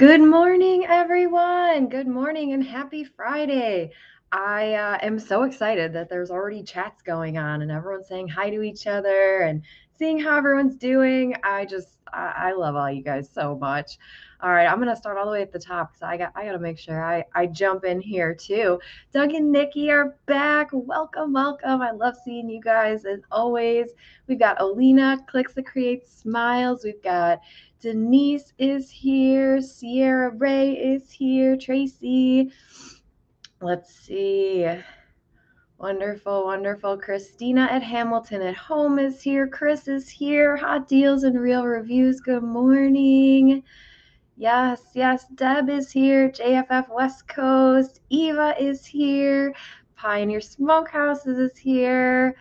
Good morning, everyone. Good morning and happy Friday. I am so excited that there's already chats going on and everyone's saying hi to each other and seeing how everyone's doing. I love all you guys so much. All right, I'm gonna start all the way at the top because I gotta make sure I jump in here too. Doug and Nikki are back. Welcome, welcome. I love seeing you guys as always. We've got Alina, Clicks to Create Smiles. We've got Denise is here. Sierra Ray is here. Tracy. Let's see. Wonderful, wonderful. Christina at Hamilton at Home is here. Chris is here. Hot Deals and Real Reviews. Good morning. Yes, yes. Deb is here. JFF West Coast. Eva is here. Pioneer Smokehouses is here.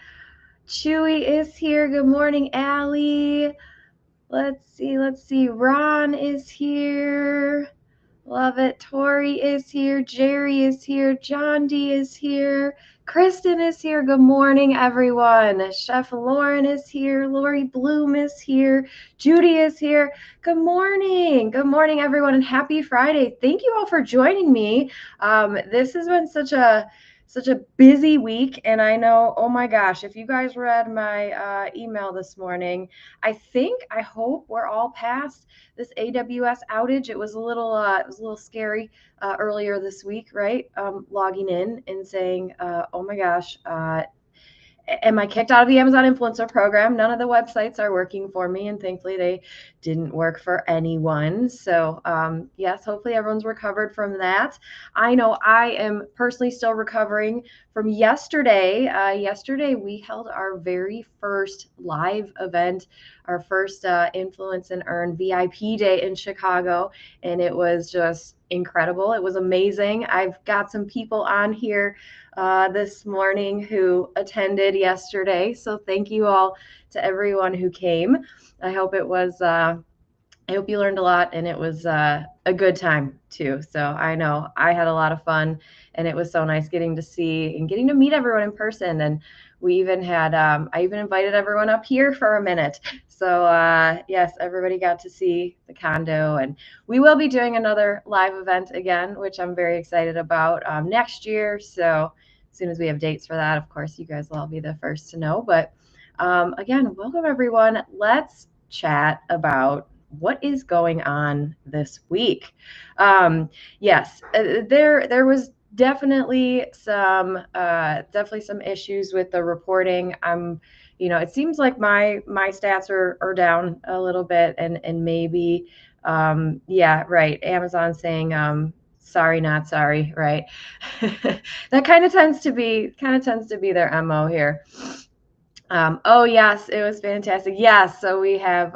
Chewy is here. Good morning, Allie. Let's see. Ron is here. Love it. Tori is here. Jerry is here. John D is here. Kristen is here. Good morning, everyone. Chef Lauren is here. Lori Bloom is here. Judy is here. Good morning. Good morning, everyone, and happy Friday. Thank you all for joining me. This has been such a busy week, and I know, oh my gosh, if you guys read my email this morning, I hope we're all past this AWS outage. It was a little scary earlier this week, right? Logging in and saying, oh my gosh, am I kicked out of the Amazon influencer program? None of the websites are working for me, and thankfully they didn't work for anyone. So yes, hopefully everyone's recovered from that. I know I am personally still recovering from yesterday. Yesterday we held our very first live event, our first Influence and Earn VIP day in Chicago, and it was just incredible. It was amazing. I've got some people on here this morning who attended yesterday. So thank you all to everyone who came. I hope it was. I hope you learned a lot, and it was a good time too. So I know I had a lot of fun, and it was so nice getting to see and getting to meet everyone in person. And we even had I even invited everyone up here for a minute. So yes, everybody got to see the condo, and we will be doing another live event again, which I'm very excited about next year. So as soon as we have dates for that, of course, you guys will all be the first to know. But again, welcome everyone. Let's chat about what is going on this week. Yes, there was definitely some issues with the reporting. It seems like my stats are down a little bit, and maybe yeah, right. Amazon saying sorry, not sorry, right? That kind of tends to be their MO here. Oh yes, it was fantastic. Yes, so we have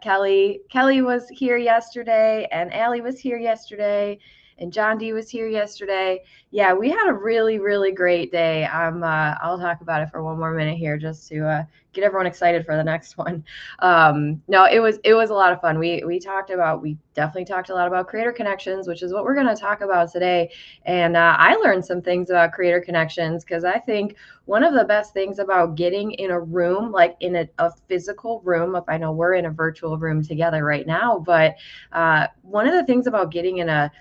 Kelly. Kelly was here yesterday, and Allie was here yesterday, and John D was here yesterday. Yeah, we had a really, really great day. I'll talk about it for one more minute here, just to get everyone excited for the next one. No, it was a lot of fun. We definitely talked a lot about creator connections, which is what we're going to talk about today. And I learned some things about creator connections because I think one of the best things about getting in a room, like in a physical room, if I know we're in a virtual room together right now, but one of the things about getting in a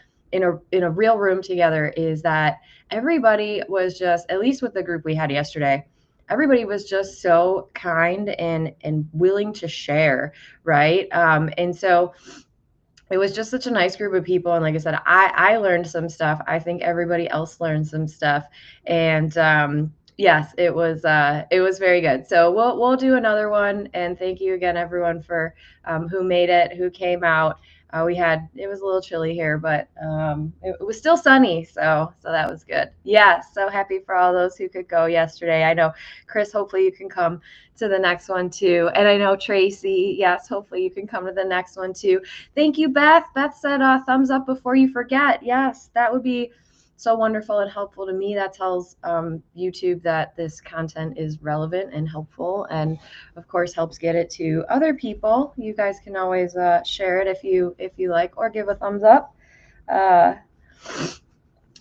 real room together is that everybody was just, at least with the group we had yesterday, everybody was just so kind and willing to share, right? And so it was just such a nice group of people. And like I said, I learned some stuff. I think everybody else learned some stuff. And yes, it was very good. So we'll do another one. And thank you again, everyone, for who made it, who came out. It was a little chilly here, but it was still sunny, so that was good. Yes, so happy for all those who could go yesterday. I know, Chris, hopefully you can come to the next one too. And I know Tracy, yes, hopefully you can come to the next one too. Thank you, Beth. Beth said thumbs up before you forget. Yes, that would be so wonderful and helpful to me. That tells YouTube that this content is relevant and helpful, and of course helps get it to other people. You guys can always share it if you like, or give a thumbs up.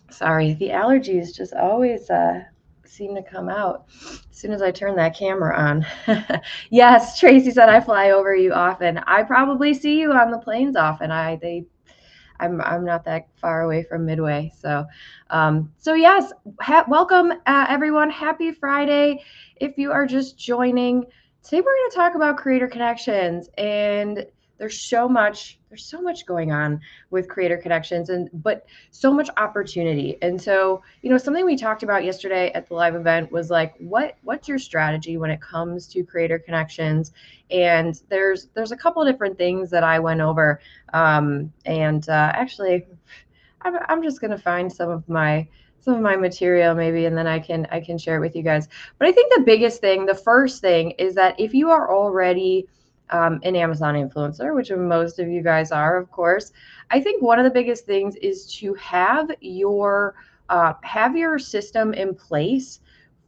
Sorry, the allergies just always seem to come out as soon as I turn that camera on. Yes, Tracy said I fly over you often. I probably see you on the planes often. They I'm not that far away from Midway. So yes, welcome everyone. Happy Friday. If you are just joining, today we're going to talk about creator connections, and there's so much going on with creator connections, but so much opportunity. And so, something we talked about yesterday at the live event was like, what's your strategy when it comes to creator connections? And there's a couple of different things that I went over. Actually, I'm just gonna find some of my material maybe, and then I can share it with you guys. But I think the first thing is that if you are already an Amazon influencer, which most of you guys are, of course, I think one of the biggest things is to have your system in place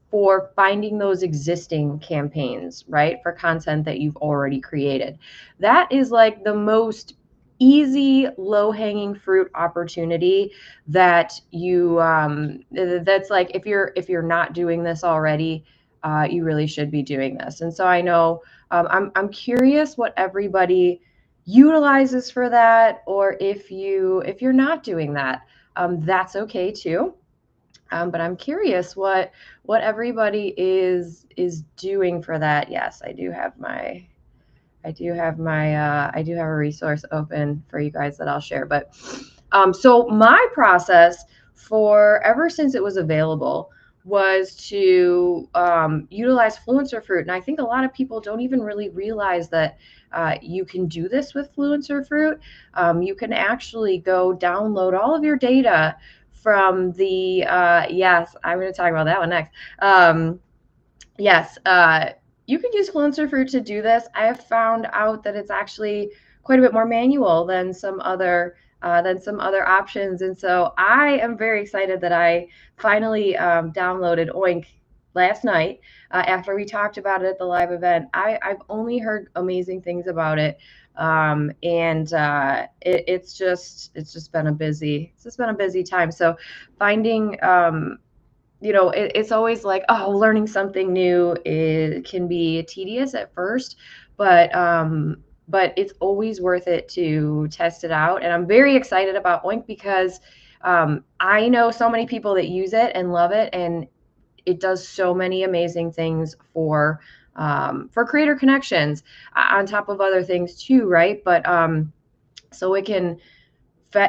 for finding those existing campaigns, right? For content that you've already created. That is like the most easy, low-hanging fruit opportunity that that's like, if you're not doing this already, you really should be doing this. And so I know, I'm curious what everybody utilizes for that, or if you're not doing that, that's okay too. But I'm curious what everybody is doing for that. Yes, I do have a resource open for you guys that I'll share. But so my process for ever since it was available was to utilize Fluencer Fruit, and I think a lot of people don't even really realize that you can do this with Fluencer Fruit. You can actually go download all of your data from the yes, I'm going to talk about that one next. Yes, you can use Fluencer Fruit to do this. I have found out that it's actually quite a bit more manual than some other options, and so I am very excited that I finally downloaded Oink last night after we talked about it at the live event. I've only heard amazing things about it, and it's just been a busy time. So finding it's always like, oh, learning something new can be tedious at first, but it's always worth it to test it out. And I'm very excited about Oink because I know so many people that use it and love it, and it does so many amazing things for creator connections, on top of other things too, right? But so it can.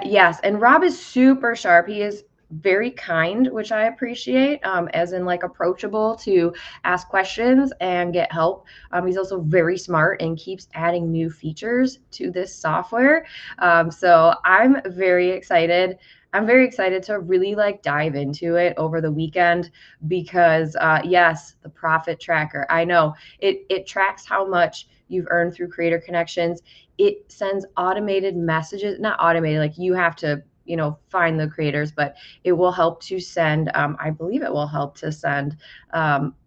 Yes, and Rob is super sharp. He is very kind, which I appreciate, as in like approachable to ask questions and get help. He's also very smart and keeps adding new features to this software. So I'm very excited. I'm very excited to really like dive into it over the weekend because yes, the profit tracker. I know it tracks how much you've earned through creator connections. It sends automated messages, not automated, like you have to, find the creators, but it will help to send, I believe it will help to send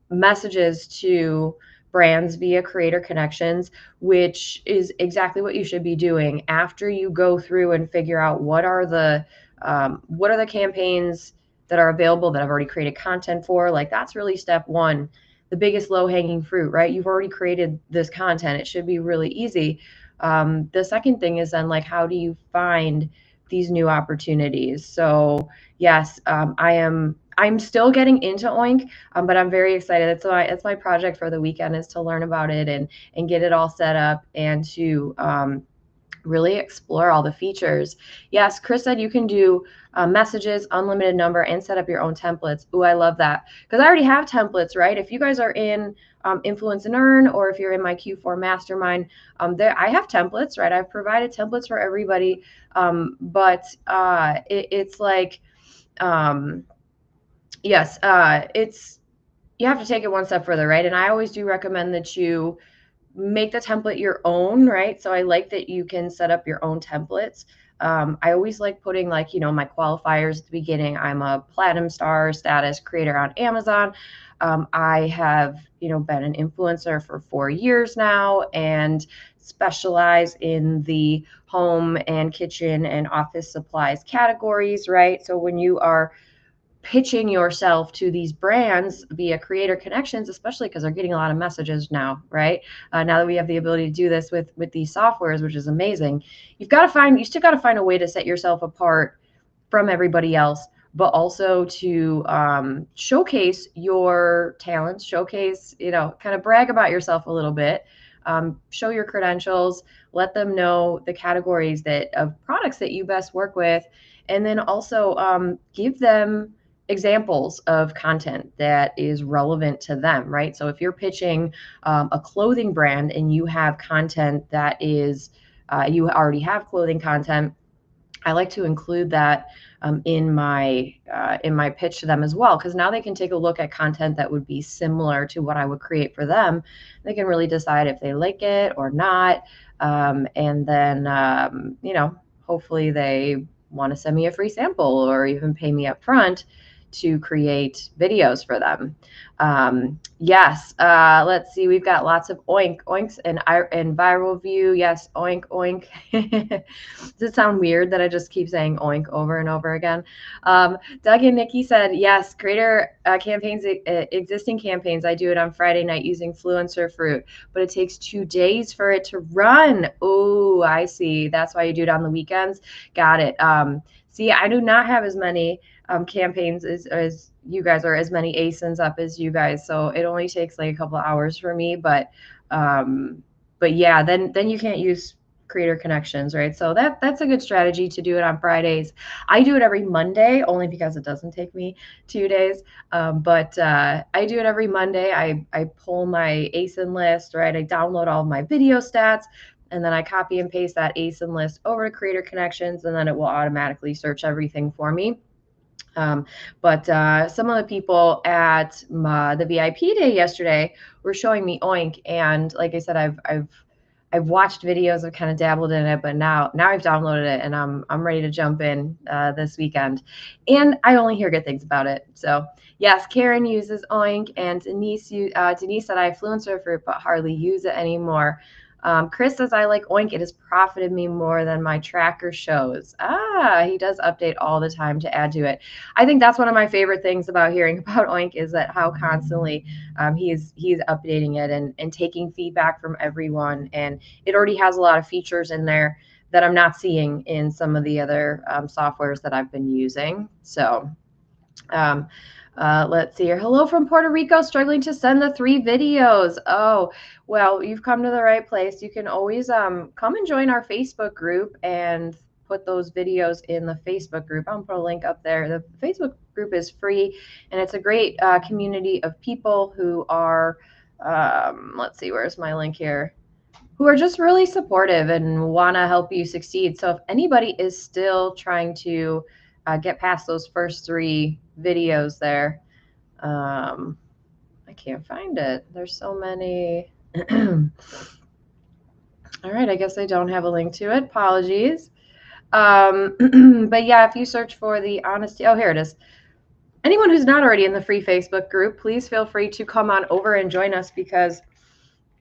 messages to brands via creator connections, which is exactly what you should be doing after you go through and figure out what are the campaigns that are available that I've already created content for. Like, that's really step one, the biggest low hanging fruit, right? You've already created this content. It should be really easy. The second thing is then, like, how do you find these new opportunities? So yes, I'm still getting into Oink, but I'm very excited. That's my project for the weekend, is to learn about it and get it all set up, and to really explore all the features. Yes, Chris said you can do messages, unlimited number, and set up your own templates. Ooh, I love that, because I already have templates, right? If you guys are in Influence and Earn, or if you're in my Q4 Mastermind, I have templates, right? I've provided templates for everybody, but it's like, yes, you have to take it one step further, right? And I always do recommend that you make the template your own, right? So I like that you can set up your own templates. I always like putting, like, my qualifiers at the beginning. I'm a platinum star status creator on Amazon. I have, been an influencer for 4 years now and specialize in the home and kitchen and office supplies categories, right? So when you are pitching yourself to these brands via creator connections, especially because they're getting a lot of messages now, right? Now that we have the ability to do this with these softwares, which is amazing, you still got to find a way to set yourself apart from everybody else, but also to showcase your talents, showcase, kind of brag about yourself a little bit, show your credentials, let them know the categories of products that you best work with, and then also give them examples of content that is relevant to them, right? So if you're pitching a clothing brand and you have content that is, you already have clothing content, I like to include that in my pitch to them as well, because now they can take a look at content that would be similar to what I would create for them. They can really decide if they like it or not, and then hopefully they want to send me a free sample or even pay me up front to create videos for them. Yes, let's see. We've got lots of oinks and viral view. Yes, oink. Does it sound weird that I just keep saying oink over and over again? Doug and Nikki said, yes, creator campaigns, existing campaigns. I do it on Friday night using Fluencer Fruit, but it takes 2 days for it to run. Oh, I see. That's why you do it on the weekends. Got it. See, I do not have as many campaigns as you guys, or as many ASINs up as you guys. So it only takes like a couple of hours for me, but yeah, then you can't use creator connections, right? So that's a good strategy to do it on Fridays. I do it every Monday only because it doesn't take me 2 days. But I do it every Monday. I pull my ASIN list, right? I download all of my video stats, and then I copy and paste that ASIN list over to creator connections, and then it will automatically search everything for me. But some of the people at the VIP day yesterday were showing me Oink, and like I said, I've watched videos, I've kind of dabbled in it, but now I've downloaded it, and I'm ready to jump in this weekend. And I only hear good things about it. So yes, Karen uses Oink, and Denise said I have Fluencer Fruit but hardly use it anymore. Chris says, I like Oink. It has profited me more than my tracker shows. He does update all the time to add to it. I think that's one of my favorite things about hearing about Oink, is that how constantly he's updating it and taking feedback from everyone. And it already has a lot of features in there that I'm not seeing in some of the other softwares that I've been using. So let's see here. Hello from Puerto Rico, struggling to send the 3 videos. Oh, well, you've come to the right place. You can always come and join our Facebook group and put those videos in the Facebook group. I'll put a link up there. The Facebook group is free, and it's a great community of people who are, let's see, where's my link here? Who are just really supportive and want to help you succeed. So if anybody is still trying to get past those first 3 videos there, I can't find it. There's so many. All right, I guess I don't have a link to it. Apologies. But yeah, if you search for the honesty, oh, here it is. Anyone who's not already in the free Facebook group, please feel free to come on over and join us, because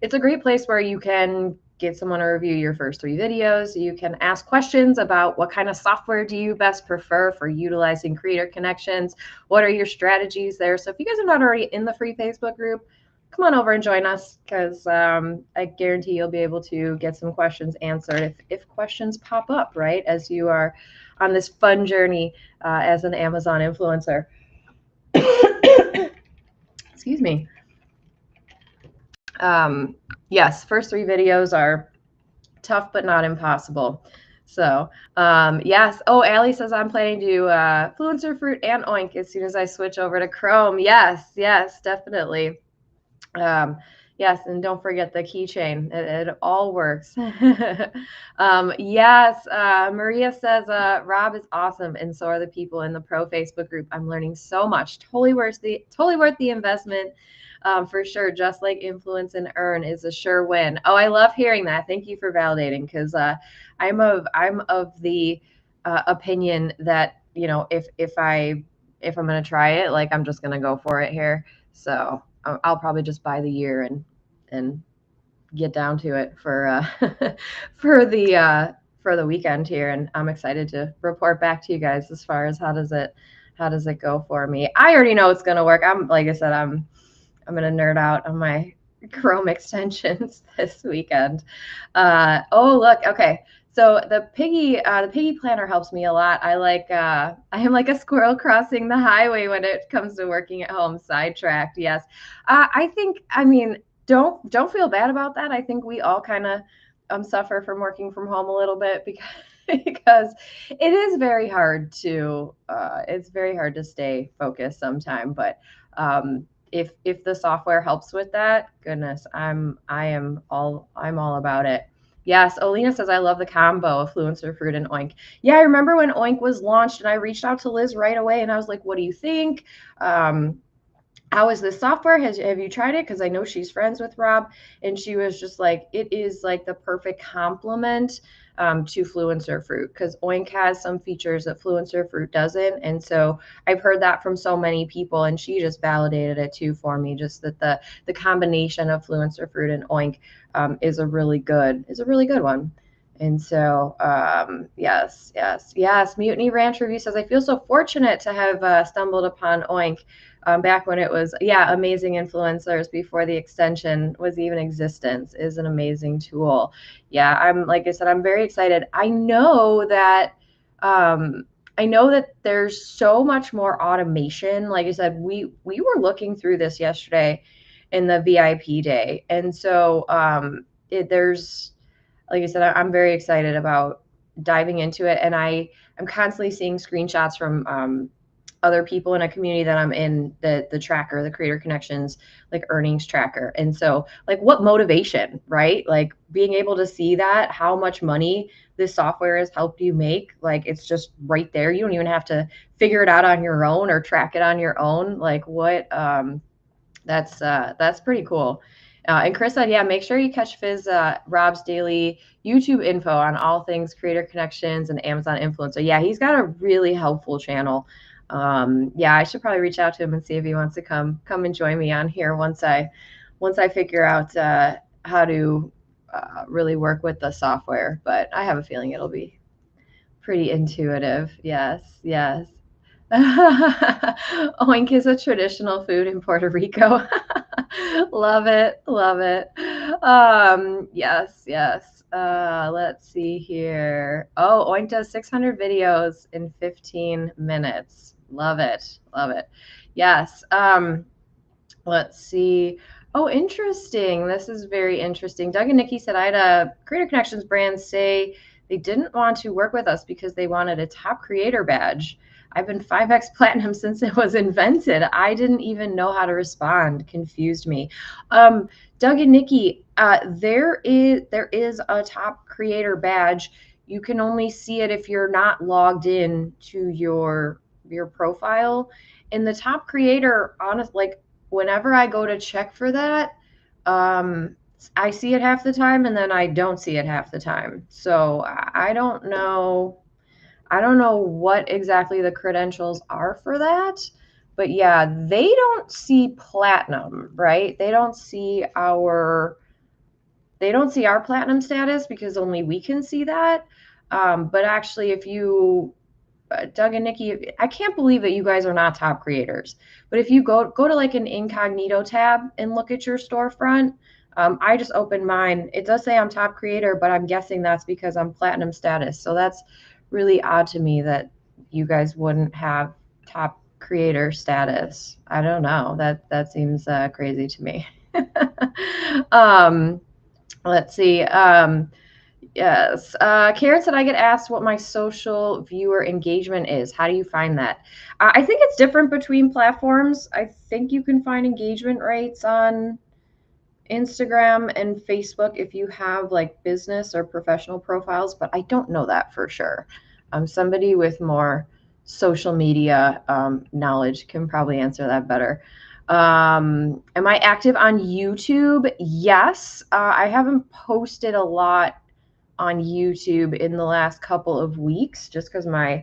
it's a great place where you can get someone to review your first 3 videos. You can ask questions about what kind of software do you best prefer for utilizing creator connections. What are your strategies there? So if you guys are not already in the free Facebook group, come on over and join us, because I guarantee you'll be able to get some questions answered if questions pop up, right, as you are on this fun journey as an Amazon influencer. Excuse me. Yes, first 3 videos are tough but not impossible. So yes. Oh, Allie says I'm planning to do Fluencer Fruit and Oink as soon as I switch over to Chrome. Yes, definitely. Yes, and don't forget the keychain. It all works. Yes, Maria says Rob is awesome, and so are the people in the Pro Facebook group. I'm learning so much. Totally worth the investment. For sure. Just like Influence and Earn is a sure win. Oh, I love hearing that. Thank you for validating, because I'm of the opinion that, if I'm going to try it, like, I'm just going to go for it here. So I'll probably just buy the year and get down to it for for the weekend here. And I'm excited to report back to you guys as far as how does How does it go for me? I already know it's going to work. Like I said, I'm going to nerd out on my Chrome extensions this weekend. Oh, look. Okay. So the piggy planner helps me a lot. I am like a squirrel crossing the highway when it comes to working at home. Sidetracked. Yes. I mean, don't feel bad about that. I think we all kind of suffer from working from home a little bit because it is very hard to it's very hard to stay focused sometimes. But if the software helps with that, goodness, I'm all about it. Yes, Olena says I love the combo of Fluencer Fruit and Oink. Yeah, I remember when Oink was launched, and I reached out to Liz right away, and I was like, "What do you think? How is this software? Have you tried it?" Because I know she's friends with Rob, and she was just like, it is like the perfect complement to Fluencer Fruit, because Oink has some features that Fluencer Fruit doesn't. And so I've heard that from so many people, and she just validated it too for me, just that the combination of Fluencer Fruit and Oink is a really good one. And so, yes. Mutiny Ranch Review says, I feel so fortunate to have stumbled upon Oink back when it was, amazing influencers before the extension was even existence. Is an amazing tool. Yeah, like I said, I'm very excited. I know that there's so much more automation. Like I said, we were looking through this yesterday in the VIP day, and so there's, like I said, I'm very excited about diving into it, and I'm constantly seeing screenshots from other people in a community that I'm in, the tracker, the Creator Connections, like earnings tracker. And so, like, what motivation, right? Like being able to see that, how much money this software has helped you make, like it's just right there. You don't even have to figure it out on your own or track it on your own. Like what that's pretty cool. And Chris said, yeah, make sure you catch Rob's daily YouTube info on all things Creator Connections and Amazon Influencer. Yeah, he's got a really helpful channel. I should probably reach out to him and see if he wants to come and join me on here once I figure out how to really work with the software. But I have a feeling it'll be pretty intuitive. Yes. Oink is a traditional food in Puerto Rico. Love it. Yes. Let's see here. Oh, Oink does 600 videos in 15 minutes. Love it. Yes. Let's see. Oh, interesting. This is very interesting. Doug and Nikki said, I had a Creator Connections brand say they didn't want to work with us because they wanted a top creator badge. I've been 5x platinum since it was invented. I didn't even know how to respond. Confused me. Doug and Nikki, there is a top creator badge. You can only see it if you're not logged in to your profile. In the top creator, like whenever I go to check for that, I see it half the time and then I don't see it half the time. So I don't know what exactly the credentials are for that. But yeah, they don't see platinum, right? They don't see our platinum status because only we can see that. But actually, if you Doug and Nikki, I can't believe that you guys are not top creators. But if you go to like an incognito tab and look at your storefront, I just opened mine. It does say I'm top creator, but I'm guessing that's because I'm platinum status. So that's really odd to me that you guys wouldn't have top creator status. I don't know. That seems crazy to me. Let's see. Yes. Karen said, I get asked what my social viewer engagement is. How do you find that? I think it's different between platforms. I think you can find engagement rates on Instagram and Facebook if you have like business or professional profiles, but I don't know that for sure. Somebody with more social media knowledge can probably answer that better. Am I active on YouTube? Yes. I haven't posted a lot on YouTube in the last couple of weeks just because my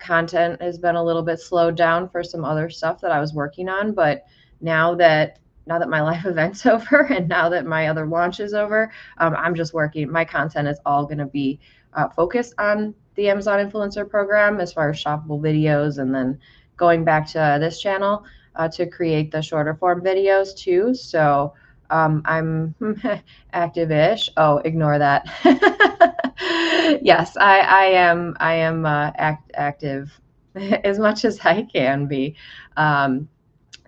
content has been a little bit slowed down for some other stuff that I was working on. But now that my life event's over and now that my other launch is over, I'm just working. My content is all going to be focused on the Amazon influencer program as far as shoppable videos, and then going back to this channel to create the shorter form videos too. So I'm active-ish. Oh, ignore that. Yes, I am active as much as I can be. Um,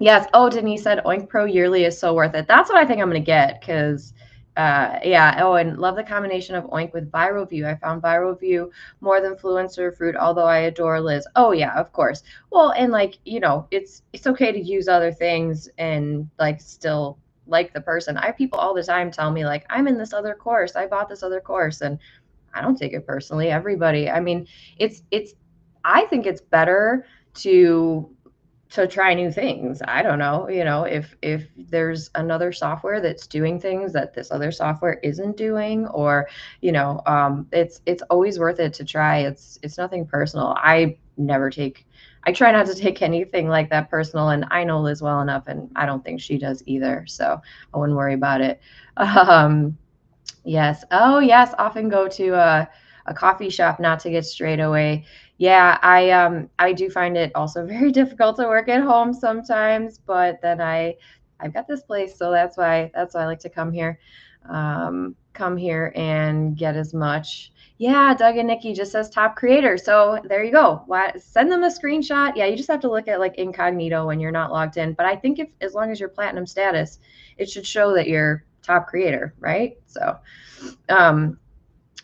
Yes. Oh, Denise said Oink Pro yearly is so worth it. That's what I think I'm going to get because, yeah. Oh, and love the combination of Oink with Viral View. I found Viral View more than Fluencer Fruit, although I adore Liz. Oh, yeah, of course. Well, and like, it's okay to use other things and like still like the person. I have people all the time tell me like, I'm in this other course. I bought this other course, and I don't take it personally. Everybody, I mean, it's I think it's better to try new things. I don't know, if there's another software that's doing things that this other software isn't doing, or it's always worth it to try. It's nothing personal. I try not to take anything like that personal, and I know Liz well enough, and I don't think she does either, so I wouldn't worry about it. um Yes. Oh, yes. Often go to a coffee shop not to get straight away. Yeah, I do find it also very difficult to work at home sometimes, but then I've got this place, so that's why I like to come here. Come here and get as much. Yeah, Doug and Nikki just says top creator. So there you go. Why, send them a screenshot. Yeah, you just have to look at like incognito when you're not logged in. But I think if as long as you're platinum status, it should show that you're top creator, right? So um,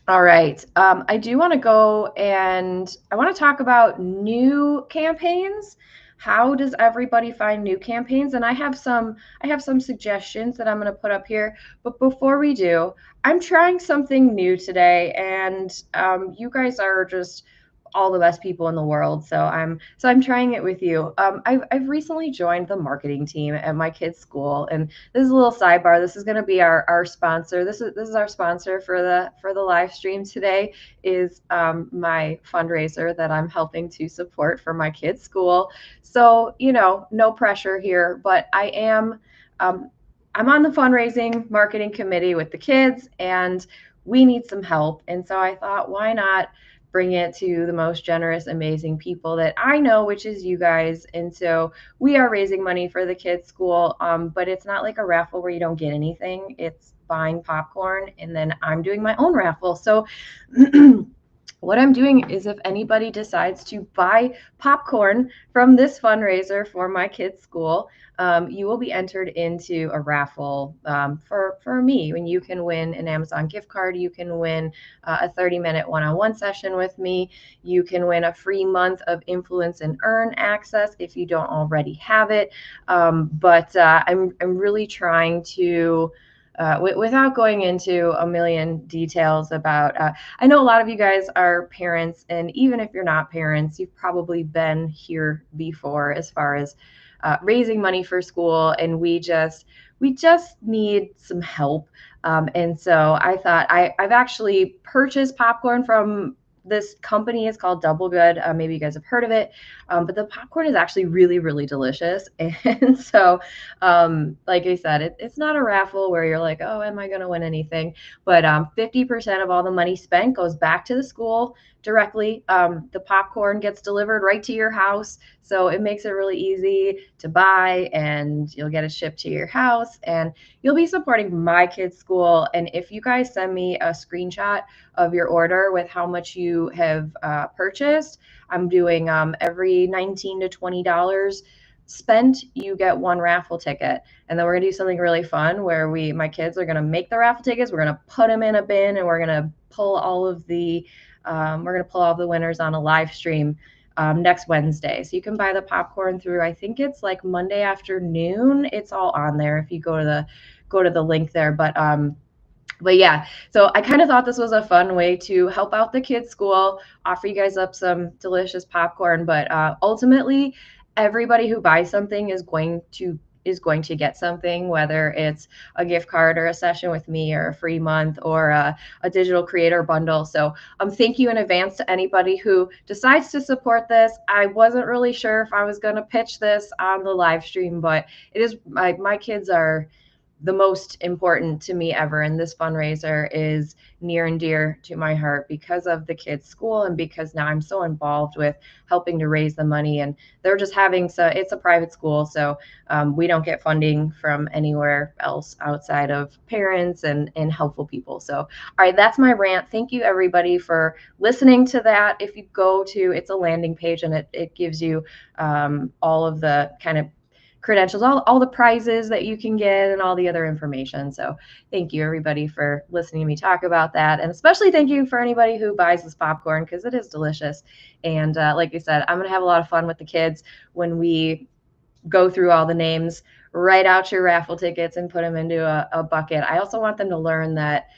all right. I do want to go and I want to talk about new campaigns. How does everybody find new campaigns? And I have some suggestions that I'm going to put up here. But before we do, I'm trying something new today, and you guys are just all the best people in the world. So I'm trying it with you. I've recently joined the marketing team at my kids' school, and this is a little sidebar. This is going to be our sponsor. This is our sponsor for the live stream today. Is my fundraiser that I'm helping to support for my kids' school. So no pressure here, but Um, I'm on the fundraising marketing committee with the kids, and we need some help. And so I thought, why not bring it to the most generous, amazing people that I know, which is you guys. And so we are raising money for the kids' school, but it's not like a raffle where you don't get anything. It's buying popcorn, and then I'm doing my own raffle. So what I'm doing is if anybody decides to buy popcorn from this fundraiser for my kids' school, you will be entered into a raffle for me. When you can win an Amazon gift card, you can win a 30-minute one-on-one session with me. You can win a free month of Influence and Earn access if you don't already have it. But I'm really trying to. Without going into a million details about, I know a lot of you guys are parents, and even if you're not parents, you've probably been here before as far as raising money for school, and we just need some help. And so I thought I've actually purchased popcorn from this company. Is called Double Good. Maybe you guys have heard of it, but the popcorn is actually really, really delicious. And so, like I said, it's not a raffle where you're like, oh, am I going to win anything? But 50% of all the money spent goes back to the school directly. The popcorn gets delivered right to your house. So it makes it really easy to buy, and you'll get it shipped to your house, and you'll be supporting my kids' school. And if you guys send me a screenshot of your order with how much you have purchased, I'm doing every $19 to $20 spent, you get one raffle ticket. And then we're gonna do something really fun where my kids are gonna make the raffle tickets. We're gonna put them in a bin, and we're gonna pull all of the winners on a live stream next Wednesday. So you can buy the popcorn through, I think it's like Monday afternoon. It's all on there if you go to the link there. But yeah, so I kind of thought this was a fun way to help out the kids' school, offer you guys up some delicious popcorn. But ultimately, everybody who buys something is going to get something, whether it's a gift card or a session with me or a free month or a digital creator bundle. So thank you in advance to anybody who decides to support this. I wasn't really sure if I was going to pitch this on the live stream, but it is my kids are the most important to me ever. And this fundraiser is near and dear to my heart because of the kids' school and because now I'm so involved with helping to raise the money. And they're just having, so it's a private school, so we don't get funding from anywhere else outside of parents and helpful people. So, all right, that's my rant. Thank you, everybody, for listening to that. If you go to, it's a landing page and it gives you all of the kind of credentials, all the prizes that you can get and all the other information. So thank you, everybody, for listening to me talk about that. And especially thank you for anybody who buys this popcorn, because it is delicious. And like I said, I'm going to have a lot of fun with the kids when we go through all the names, write out your raffle tickets and put them into a bucket. I also want them to learn that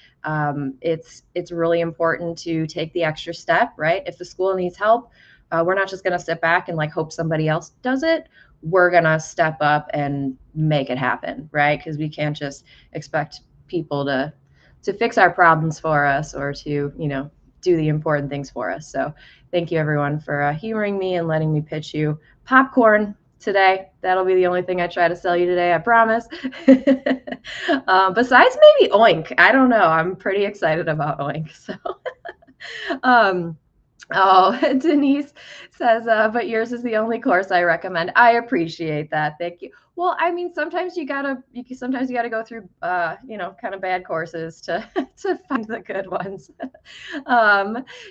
it's really important to take the extra step, right? If the school needs help, we're not just going to sit back and like hope somebody else does it. We're going to step up and make it happen, right? Because we can't just expect people to fix our problems for us or to, do the important things for us. So thank you, everyone, for humoring me and letting me pitch you popcorn today. That'll be the only thing I try to sell you today, I promise. Besides maybe Oink. I don't know. I'm pretty excited about Oink. So, um, oh, Denise says, but yours is the only course I recommend. I appreciate that. Thank you. Well, I mean, sometimes you gotta go through, kind of bad courses to to find the good ones.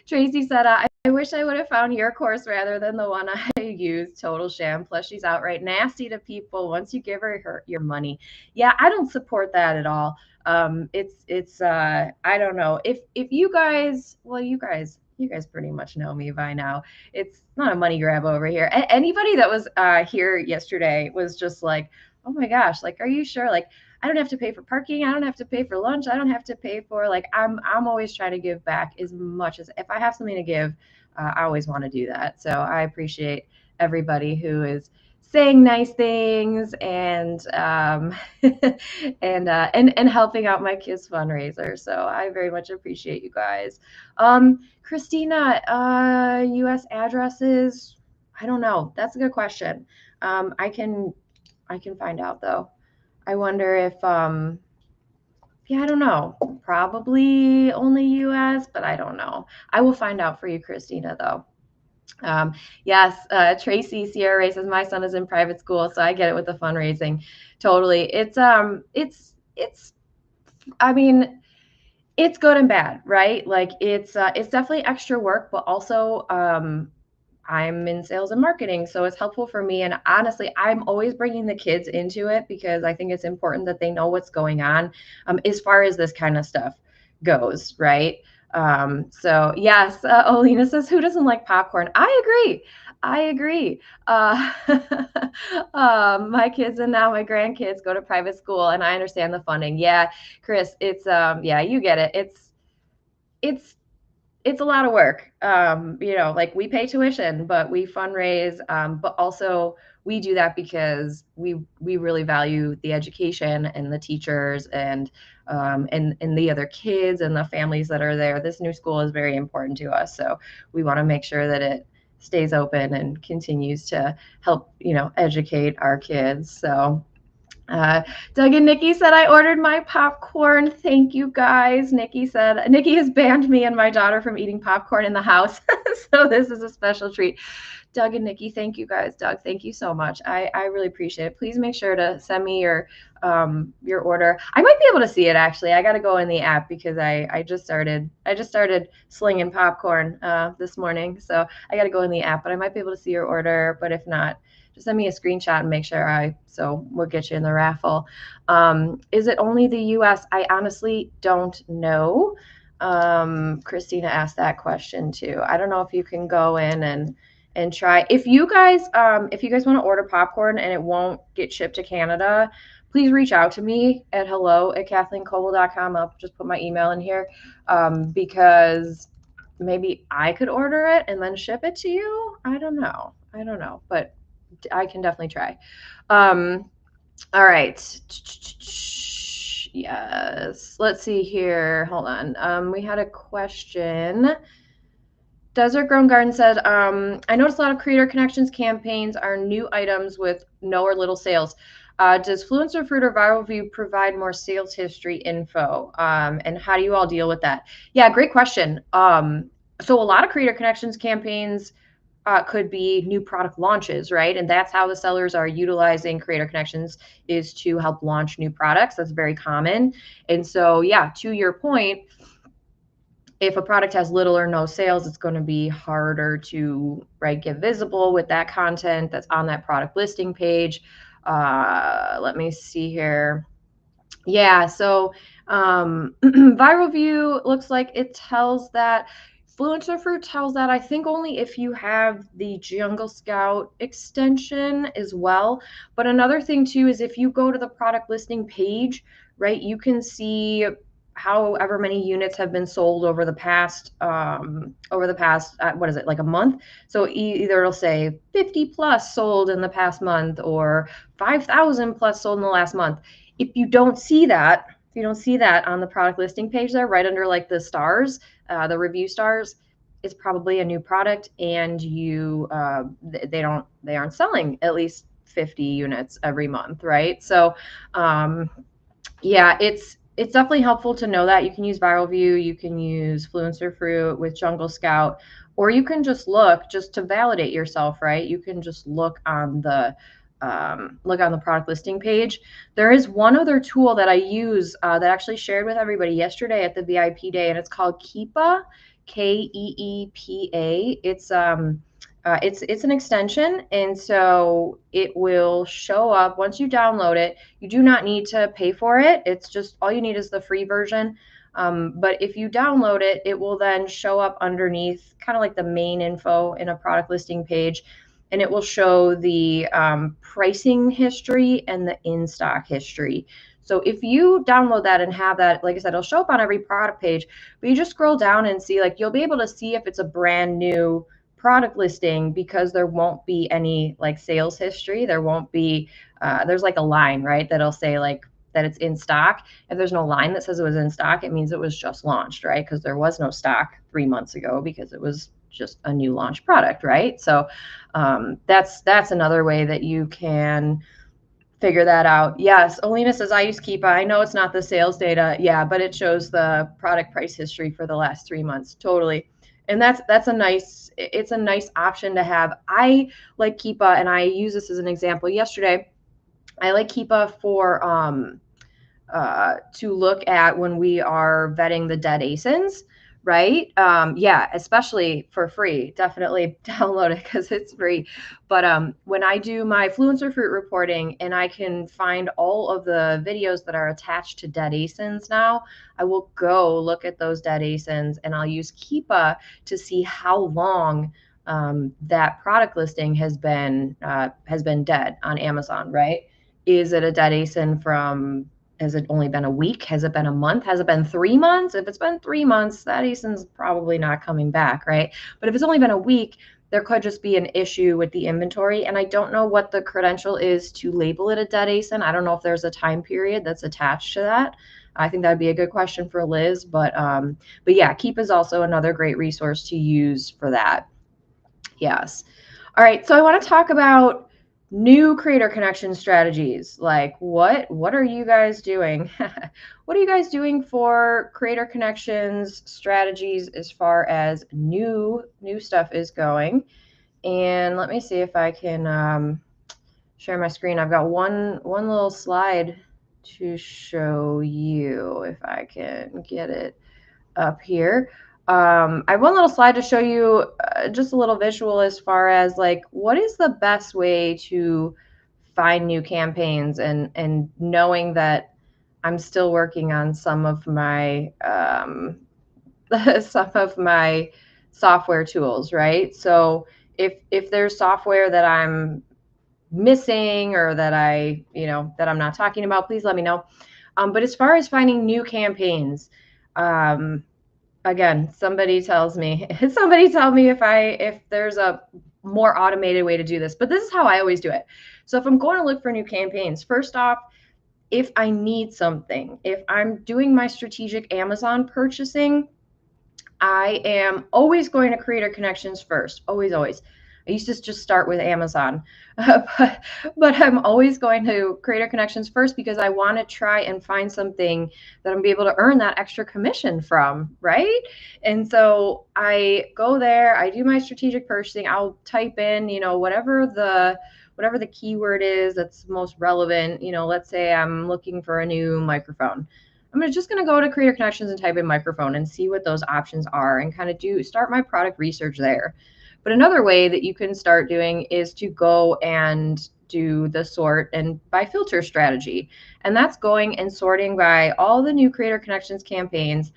Tracy said, I wish I would have found your course rather than the one I used. Total sham. Plus, she's outright nasty to people once you give her your money. Yeah, I don't support that at all. It's I don't know if you guys, well, you guys pretty much know me by now. It's not a money grab over here. Anybody that was here yesterday was just like, oh my gosh, like, are you sure? Like, I don't have to pay for parking. I don't have to pay for lunch. I don't have to pay for, like, I'm always trying to give back as much as, if I have something to give, I always want to do that. So I appreciate everybody who is saying nice things and and helping out my kids fundraiser. So I very much appreciate you guys. Christina, U.S. addresses, I don't know. That's a good question. I can find out though. I wonder if yeah, I don't know. Probably only US, but I don't know. I will find out for you, Christina, though. Um, yes, Tracy Sierra Ray says my son is in private school, so I get it with the fundraising. Totally. It's I mean, it's good and bad, right? Like it's definitely extra work, but also I'm in sales and marketing, so it's helpful for me. And honestly, I'm always bringing the kids into it because I think it's important that they know what's going on as far as this kind of stuff goes, right? So yes, Olena says, who doesn't like popcorn? I agree. I agree. My kids and now my grandkids go to private school, and I understand the funding. Yeah, Chris, it's yeah, you get it. It's it's a lot of work. Like we pay tuition, but we fundraise, but also we do that because we really value the education and the teachers and the other kids and the families that are there. This new school is very important to us, so we want to make sure that it stays open and continues to help, educate our kids. So uh, Doug and Nikki said, I ordered my popcorn. Thank you, guys. Nikki said, Nikki has banned me and my daughter from eating popcorn in the house. So this is a special treat. Doug and Nikki, thank you, guys. Doug, thank you so much. I really appreciate it. Please make sure to send me your order. I might be able to see it, actually. I got to go in the app because I just started slinging popcorn this morning. So I got to go in the app, but I might be able to see your order. But if not, just send me a screenshot and make sure so we'll get you in the raffle. Is it only the US? I honestly don't know. Christina asked that question too. I don't know if you can go in and try. If you guys want to order popcorn and it won't get shipped to Canada, please reach out to me at hello@kathleencoble.com. I'll just put my email in here because maybe I could order it and then ship it to you. I don't know, but I can definitely try. All right. Yes. Let's see here. Hold on. We had a question. Desert Grown Garden said, I noticed a lot of creator connections campaigns are new items with no or little sales. Does Fluencer Fruit or Viral View provide more sales history info? And how do you all deal with that? Yeah, great question. So a lot of Creator Connections campaigns could be new product launches, right? And that's how the sellers are utilizing Creator Connections, is to help launch new products. That's very common. And so, yeah, to your point, if a product has little or no sales, it's going to be harder to, right, get visible with that content that's on that product listing page. Let me see here. Yeah, so Viral View looks like it tells that Fluencer Fruit tells that, I think, only if you have the Jungle Scout extension as well. But another thing too is if you go to the product listing page, right, you can see however many units have been sold over the past what is it, like a month. So either it'll say 50 plus sold in the past month, or 5,000 plus sold in the last month. If you don't see that, on the product listing page there, right under like the stars, the review stars, it's probably a new product, and they aren't selling at least 50 units every month, right? So yeah, it's definitely helpful to know that. You can use Viral View, you can use Fluencer Fruit with Jungle Scout, or you can just look just to validate yourself, right? You can just look on the product listing page. There is one other tool that I use that I actually shared with everybody yesterday at the VIP day, and it's called Keepa, Keepa. It's an extension, and so it will show up once you download it. You do not need to pay for it. It's just, all you need is the free version. But if you download it, it will then show up underneath, kind of like the main info in a product listing page, and it will show the pricing history and the in-stock history. So if you download that and have that, like I said, it'll show up on every product page, but you just scroll down and see, like, you'll be able to see if it's a brand new product listing, because there won't be any like sales history. There won't be, there's like a line, right, that'll say like that it's in stock. If there's no line that says it was in stock, it means it was just launched, right? Because there was no stock 3 months ago, because it was just a new launch product, right? So that's another way that you can figure that out. Yes, Alina says, I use Keepa. I know it's not the sales data, yeah, but it shows the product price history for the last 3 months. Totally. And it's a nice option to have. I like Keepa, and I use this as an example yesterday. I like Keepa for to look at when we are vetting the dead ASINs, right? Yeah, especially for free. Definitely download it because it's free. But when I do my Fluencer Fruit reporting and I can find all of the videos that are attached to dead ASINs now, I will go look at those dead ASINs, and I'll use Keepa to see how long that product listing has been dead on Amazon, right? Is it a dead ASIN from, has it only been a week? Has it been a month? Has it been 3 months? If it's been 3 months, that ASIN's probably not coming back, right? But if it's only been a week, there could just be an issue with the inventory. And I don't know what the credential is to label it a dead ASIN. I don't know if there's a time period that's attached to that. I think that'd be a good question for Liz. But yeah, Keep is also another great resource to use for that. Yes. All right. So I want to talk about new creator connection strategies. Like what are you guys doing? What are you guys doing for creator connections strategies as far as new stuff is going? And let me see if I can share my screen. I've got one little slide to show you, if I can get it up here. I have one little slide to show you just a little visual as far as like what is the best way to find new campaigns, and knowing that I'm still working on some of my some of my software tools, right? So if there's software that I'm missing, or that that I'm not talking about, please let me know. But as far as finding new campaigns, again, somebody tell me if there's a more automated way to do this. But this is how I always do it. So if I'm going to look for new campaigns, first off, if I need something, if I'm doing my strategic Amazon purchasing, I am always going to Creator Connections first. Always, always. I used to just start with Amazon, but I'm always going to Creator Connections first because I want to try and find something that I'm be able to earn that extra commission from, right? And so I go there, I do my strategic purchasing. I'll type in, whatever the keyword is that's most relevant. Let's say I'm looking for a new microphone. I'm just going to go to Creator Connections and type in microphone and see what those options are and kind of start my product research there. But another way that you can start doing is to go and do the sort and by filter strategy. And that's going and sorting by all the new Creator Connections campaigns.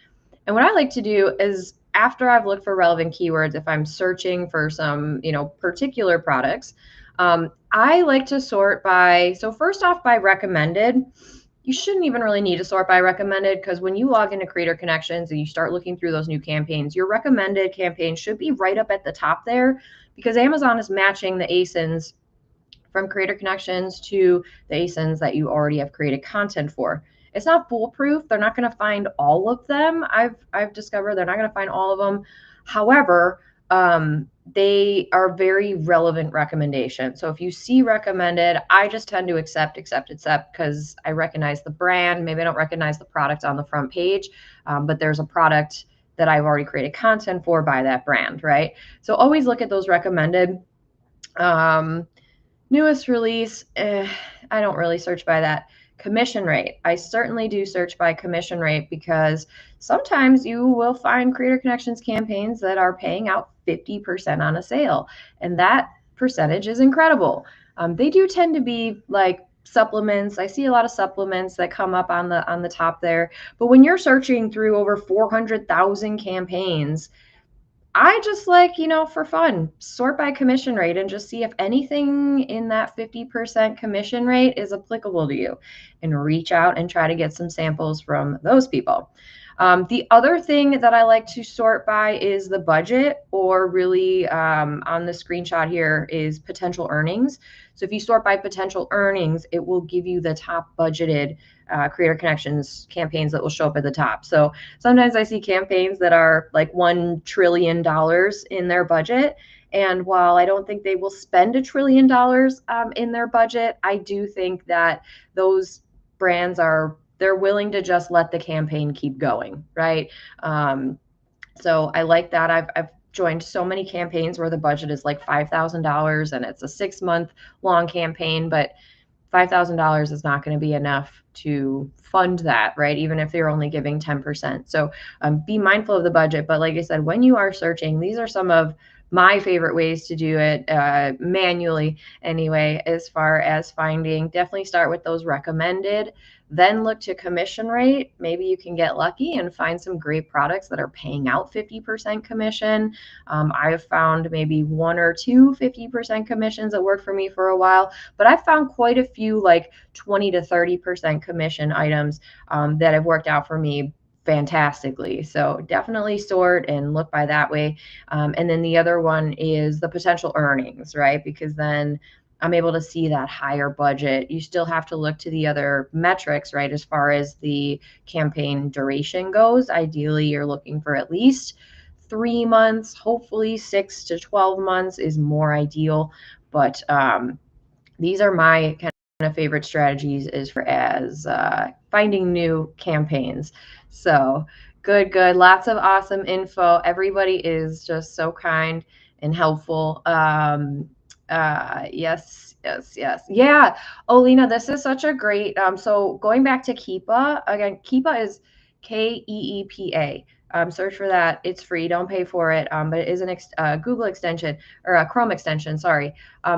And what I like to do is after I've looked for relevant keywords, if I'm searching for some, particular products, I like to sort by, so first off by recommended. You shouldn't even really need to sort by recommended because when you log into Creator Connections and you start looking through those new campaigns, your recommended campaign should be right up at the top there because Amazon is matching the ASINs from Creator Connections to the ASINs that you already have created content for. It's not foolproof. They're not going to find all of them. I've discovered they're not going to find all of them. However, they are very relevant recommendations. So if you see recommended, I just tend to accept because I recognize the brand. Maybe I don't recognize the product on the front page, but there's a product that I've already created content for by that brand, right? So always look at those recommended. Newest release, I don't really search by that. Commission rate. I certainly do search by commission rate because sometimes you will find Creator Connections campaigns that are paying out 50% on a sale, and that percentage is incredible. They do tend to be like supplements. I see a lot of supplements that come up on the top there. But when you're searching through over 400,000 campaigns, I just like, for fun, sort by commission rate and just see if anything in that 50% commission rate is applicable to you and reach out and try to get some samples from those people. The other thing that I like to sort by is the budget, or really on the screenshot here is potential earnings. So if you sort by potential earnings, it will give you the top budgeted Creator Connections campaigns that will show up at the top. So sometimes I see campaigns that are like $1 trillion in their budget. And while I don't think they will spend $1 trillion in their budget, I do think that those brands they're willing to just let the campaign keep going, right? So I like that. I've joined so many campaigns where the budget is like $5,000 and it's a 6-month long campaign, but $5,000 is not going to be enough to fund that, right? Even if they're only giving 10%. So be mindful of the budget. But like I said, when you are searching, these are some of my favorite ways to do it manually anyway, as far as finding. Definitely start with those recommended, then look to commission rate. Maybe you can get lucky and find some great products that are paying out 50% commission. I have found maybe 1 or 2 50% commissions that work for me for a while, but I've found quite a few like 20 to 30% commission items that have worked out for me fantastically. So definitely sort and look by that way. And then the other one is the potential earnings, right? Because then I'm able to see that higher budget. You still have to look to the other metrics, right? As far as the campaign duration goes, ideally you're looking for at least 3 months, hopefully 6 to 12 months is more ideal. But these are my kind of favorite strategies as finding new campaigns. So good. Lots of awesome info. Everybody is just so kind and helpful. Yes. Yeah. Oh, Lena, this is such a great, so going back to Keepa, again, Keepa is Keepa. Search for that. It's free. Don't pay for it. But it is a Google extension or a Chrome extension. Sorry.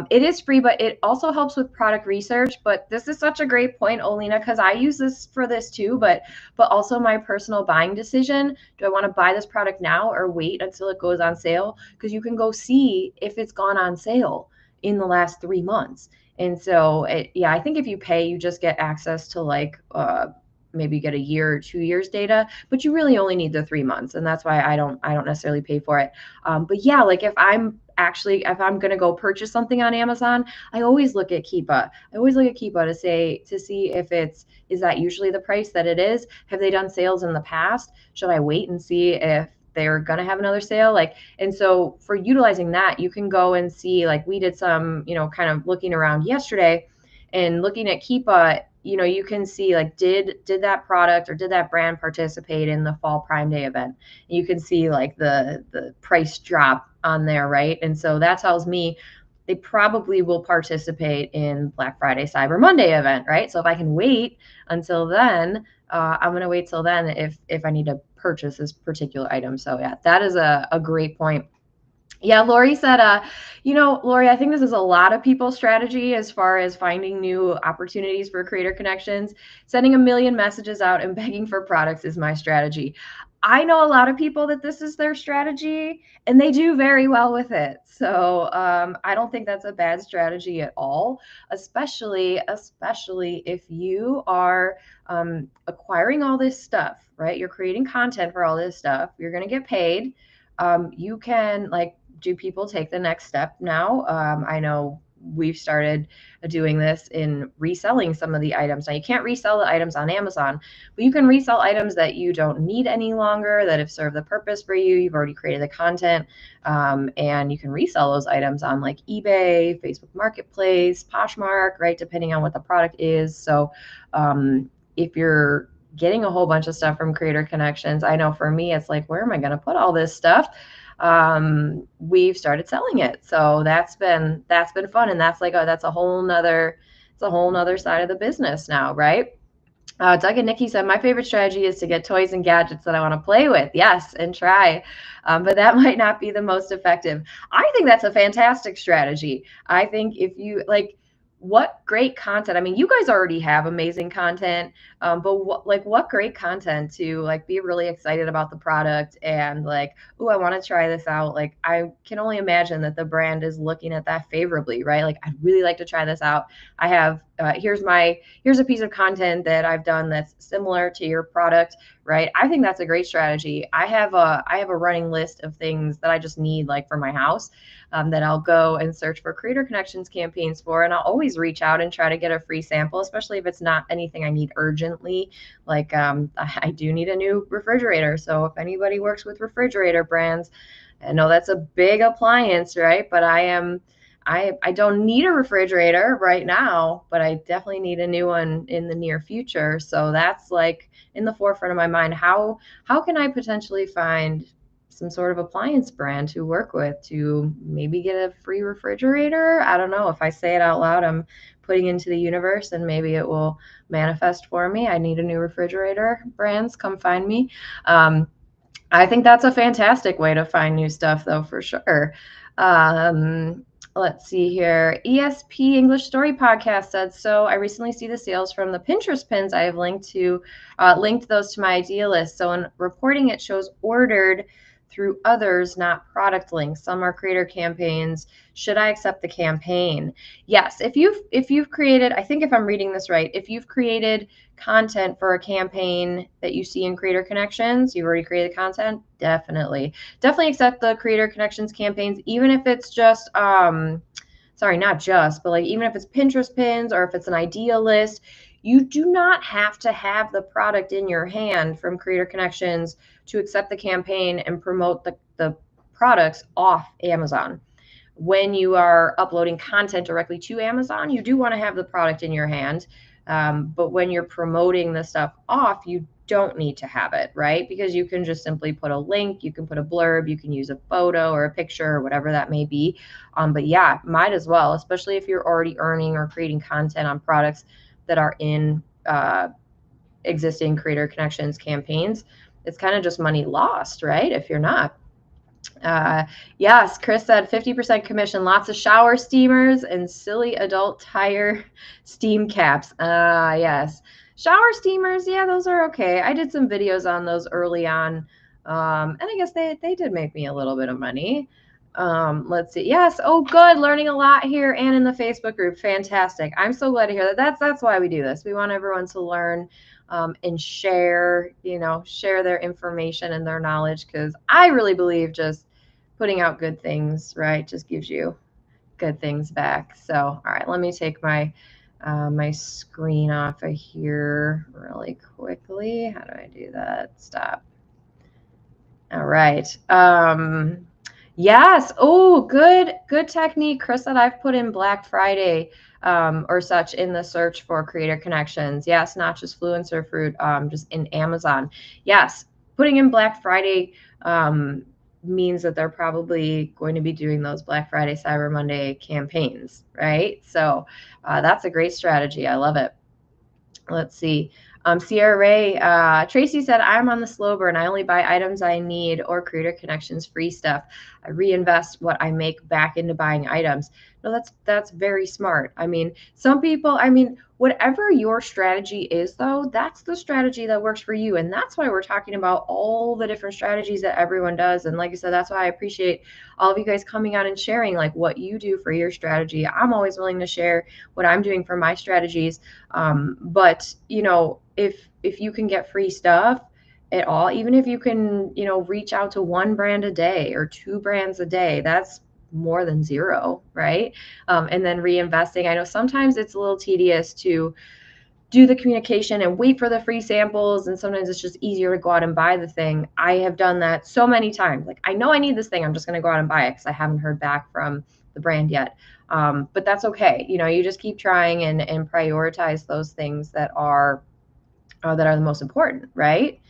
It is free, but it also helps with product research. But this is such a great point, Olina, because I use this for this too, but also my personal buying decision. Do I want to buy this product now or wait until it goes on sale? Because you can go see if it's gone on sale in the last 3 months. And so, I think if you pay, you just get access to like maybe get a year or 2 years data, but you really only need the 3 months, and that's why I don't necessarily pay for it. But yeah, like if I'm going to go purchase something on Amazon, I always look at Keepa. I always look at Keepa to see if is that usually the price that it is. Have they done sales in the past? Should I wait and see if they're going to have another sale. Like, and so for utilizing that, you can go and see, like we did some, kind of looking around yesterday and looking at Keepa, you can see like, did that product or did that brand participate in the fall Prime Day event? You can see like the price drop on there, right? And so that tells me they probably will participate in Black Friday, Cyber Monday event, right? So if I can wait until then, I'm going to wait till then if I need to purchase this particular item. So yeah, that is a great point. Yeah, Lori said, Lori, I think this is a lot of people's strategy as far as finding new opportunities for creator connections. Sending a million messages out and begging for products is my strategy. I know a lot of people that this is their strategy, and they do very well with it. So I don't think that's a bad strategy at all, especially if you are acquiring all this stuff, right? You're creating content for all this stuff. You're going to get paid. You can, like, do people take the next step now? I know we've started doing this in reselling some of the items. Now, you can't resell the items on Amazon, but you can resell items that you don't need any longer, that have served the purpose for you. You've already created the content, and you can resell those items on like eBay, Facebook Marketplace, Poshmark, right? Depending on what the product is. So if you're getting a whole bunch of stuff from Creator Connections, I know for me, it's like, where am I going to put all this stuff? We've started selling it. So that's been fun. And that's like, that's a whole nother side of the business now, right? Doug and Nikki said, my favorite strategy is to get toys and gadgets that I want to play with. Yes, and try. But that might not be the most effective. I think that's a fantastic strategy. I think if you like, what great content. I mean, you guys already have amazing content, but what great content to like be really excited about the product and like, oh, I want to try this out. Like, I can only imagine that the brand is looking at that favorably, right? Like, I'd really like to try this out. I have, here's a piece of content that I've done that's similar to your product, right? I think that's a great strategy. I have a running list of things that I just need, like for my house, that I'll go and search for Creator Connections campaigns for, and I'll always reach out and try to get a free sample, especially if it's not anything I need urgently. Like, I do need a new refrigerator, so if anybody works with refrigerator brands, I know that's a big appliance, right? But I don't need a refrigerator right now, but I definitely need a new one in the near future. So that's like in the forefront of my mind. How can I potentially find some sort of appliance brand to work with to maybe get a free refrigerator? I don't know. If I say it out loud, I'm putting into the universe and maybe it will manifest for me. I need a new refrigerator. Brands, come find me. I think that's a fantastic way to find new stuff, though, for sure. Um, let's see here. ESP English Story Podcast said, so I recently see the sales from the Pinterest pins I have linked those to my idea list. So in reporting, it shows ordered through others, not product links. Some are creator campaigns. Should I accept the campaign? Yes. If you've created, I think if I'm reading this right, if you've created content for a campaign that you see in Creator Connections, you've already created content, definitely accept the Creator Connections campaigns, even if it's just sorry, not just, but like even if it's Pinterest pins or if it's an idea list. You do not have to have the product in your hand from Creator Connections to accept the campaign and promote the products off Amazon. When you are uploading content directly to Amazon, you do want to have the product in your hand. But when you're promoting the stuff off, you don't need to have it, right? Because you can just simply put a link, you can put a blurb, you can use a photo or a picture or whatever that may be. But yeah, might as well, especially if you're already earning or creating content on products that are in existing Creator Connections campaigns. It's kind of just money lost, right? If you're not. Yes, Chris said 50% commission, lots of shower steamers and silly adult tire steam caps. Yes. Shower steamers, yeah, those are okay. I did some videos on those early on. And I guess they did make me a little bit of money. Let's see. Yes. Oh, good. Learning a lot here and in the Facebook group. Fantastic. I'm so glad to hear that. That's why we do this. We want everyone to learn and share their information and their knowledge, because I really believe just putting out good things, right, just gives you good things back. So, all right, let me take my my screen off of here really quickly. How do I do that? Stop. All right. Yes. Oh, good technique, Chris, that I've put in Black Friday or such in the search for creator connections. Yes, not just Fluencer Fruit, just in Amazon. Yes, putting in Black Friday means that they're probably going to be doing those Black Friday, Cyber Monday campaigns, right? So that's a great strategy. I love it. Let's see. Sierra Ray, Tracy said, I'm on the slow burn. I only buy items I need or Creator Connections free stuff. I reinvest what I make back into buying items. No, that's very smart. I mean, some people, I mean, whatever your strategy is, though, that's the strategy that works for you. And that's why we're talking about all the different strategies that everyone does. And like I said, that's why I appreciate all of you guys coming on and sharing like what you do for your strategy. I'm always willing to share what I'm doing for my strategies. But you know, if you can get free stuff at all, even if you can, you know, reach out to one brand a day or two brands a day, that's more than zero, right? And then reinvesting. I know sometimes it's a little tedious to do the communication and wait for the free samples, and sometimes it's just easier to go out and buy the thing. I have done that so many times. Like, I know I need this thing, I'm just going to go out and buy it because I haven't heard back from the brand yet. But that's okay. You know, you just keep trying and prioritize those things that are the most important, right?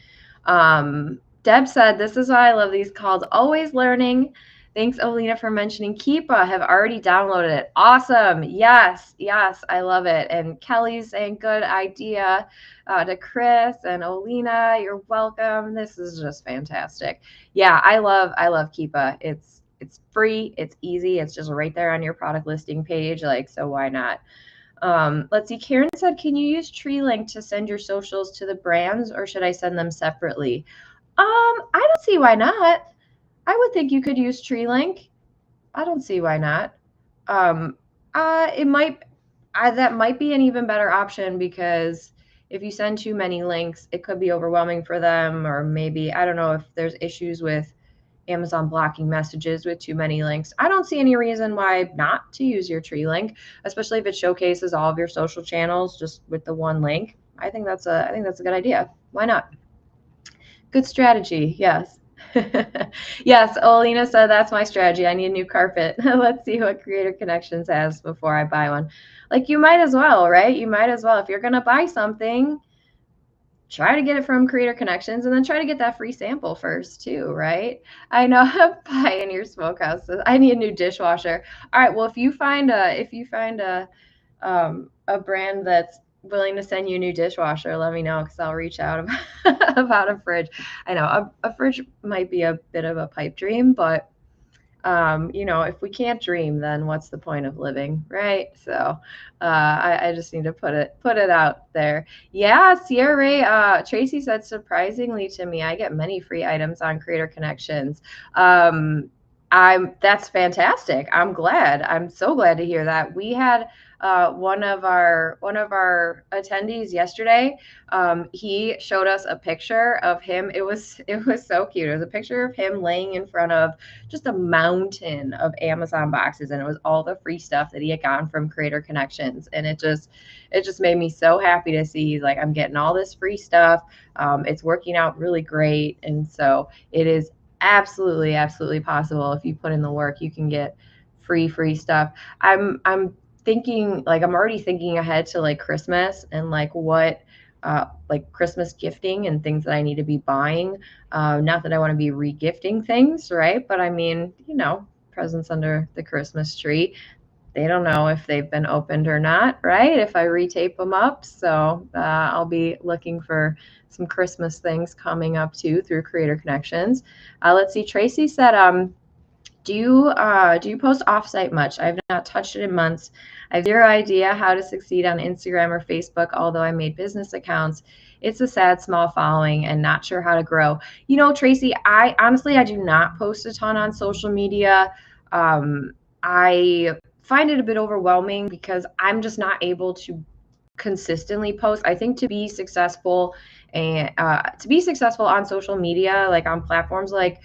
Deb said, this is why I love these calls. Always learning. Thanks, Olina, for mentioning Keepa. Have already downloaded it. Awesome. Yes, yes, I love it. And Kelly's saying, good idea to Chris and Olina. You're welcome. This is just fantastic. Yeah, I love Keepa. It's free. It's easy. It's just right there on your product listing page. Like, so why not? Let's see. Karen said, can you use TreeLink to send your socials to the brands, or should I send them separately? I don't see why not. I would think you could use TreeLink. I don't see why not. Um, it might, that might be an even better option because if you send too many links, it could be overwhelming for them, or maybe, I don't know if there's issues with Amazon blocking messages with too many links. I don't see any reason why not to use your tree link, especially if it showcases all of your social channels just with the one link. I think that's a good idea. Why not? Good strategy. Yes. Yes, Olina said that's my strategy. I need a new carpet. Let's see what Creator Connections has before I buy one. Like, you might as well, right? You might as well. If you're going to buy something, try to get it from Creator Connections and then try to get that free sample first too, right? I know. Pioneer Smokehouse says, I need a new dishwasher. All right, well, if you find a brand that's willing to send you a new dishwasher, let me know because I'll reach out about a fridge. I know a fridge might be a bit of a pipe dream, but you know, if we can't dream, then what's the point of living, right? So I just need to put it out there. Yeah, Sierra Ray, Tracy said, surprisingly to me, I get many free items on Creator Connections. That's fantastic. I'm so glad to hear that. We had one of our attendees yesterday. He showed us a picture of him. It was so cute. It was a picture of him laying in front of just a mountain of Amazon boxes, and it was all the free stuff that he had gotten from Creator Connections. And it just made me so happy to see, like, I'm getting all this free stuff. It's working out really great. And so it is absolutely possible. If you put in the work, you can get free stuff. I'm thinking, like, I'm already thinking ahead to like Christmas and like what like Christmas gifting and things that I need to be buying. Not that I want to be regifting things, right? But I mean, you know, presents under the Christmas tree. They don't know if they've been opened or not, right? If I retape them up. So I'll be looking for some Christmas things coming up too through Creator Connections. Let's see. Tracy said, do you post offsite much? I've not touched it in months. I have zero idea how to succeed on Instagram or Facebook, although I made business accounts. It's a sad small following and not sure how to grow. You know, Tracy, I honestly, I do not post a ton on social media. I find it a bit overwhelming because I'm just not able to consistently post. I think to be successful on social media, like on platforms like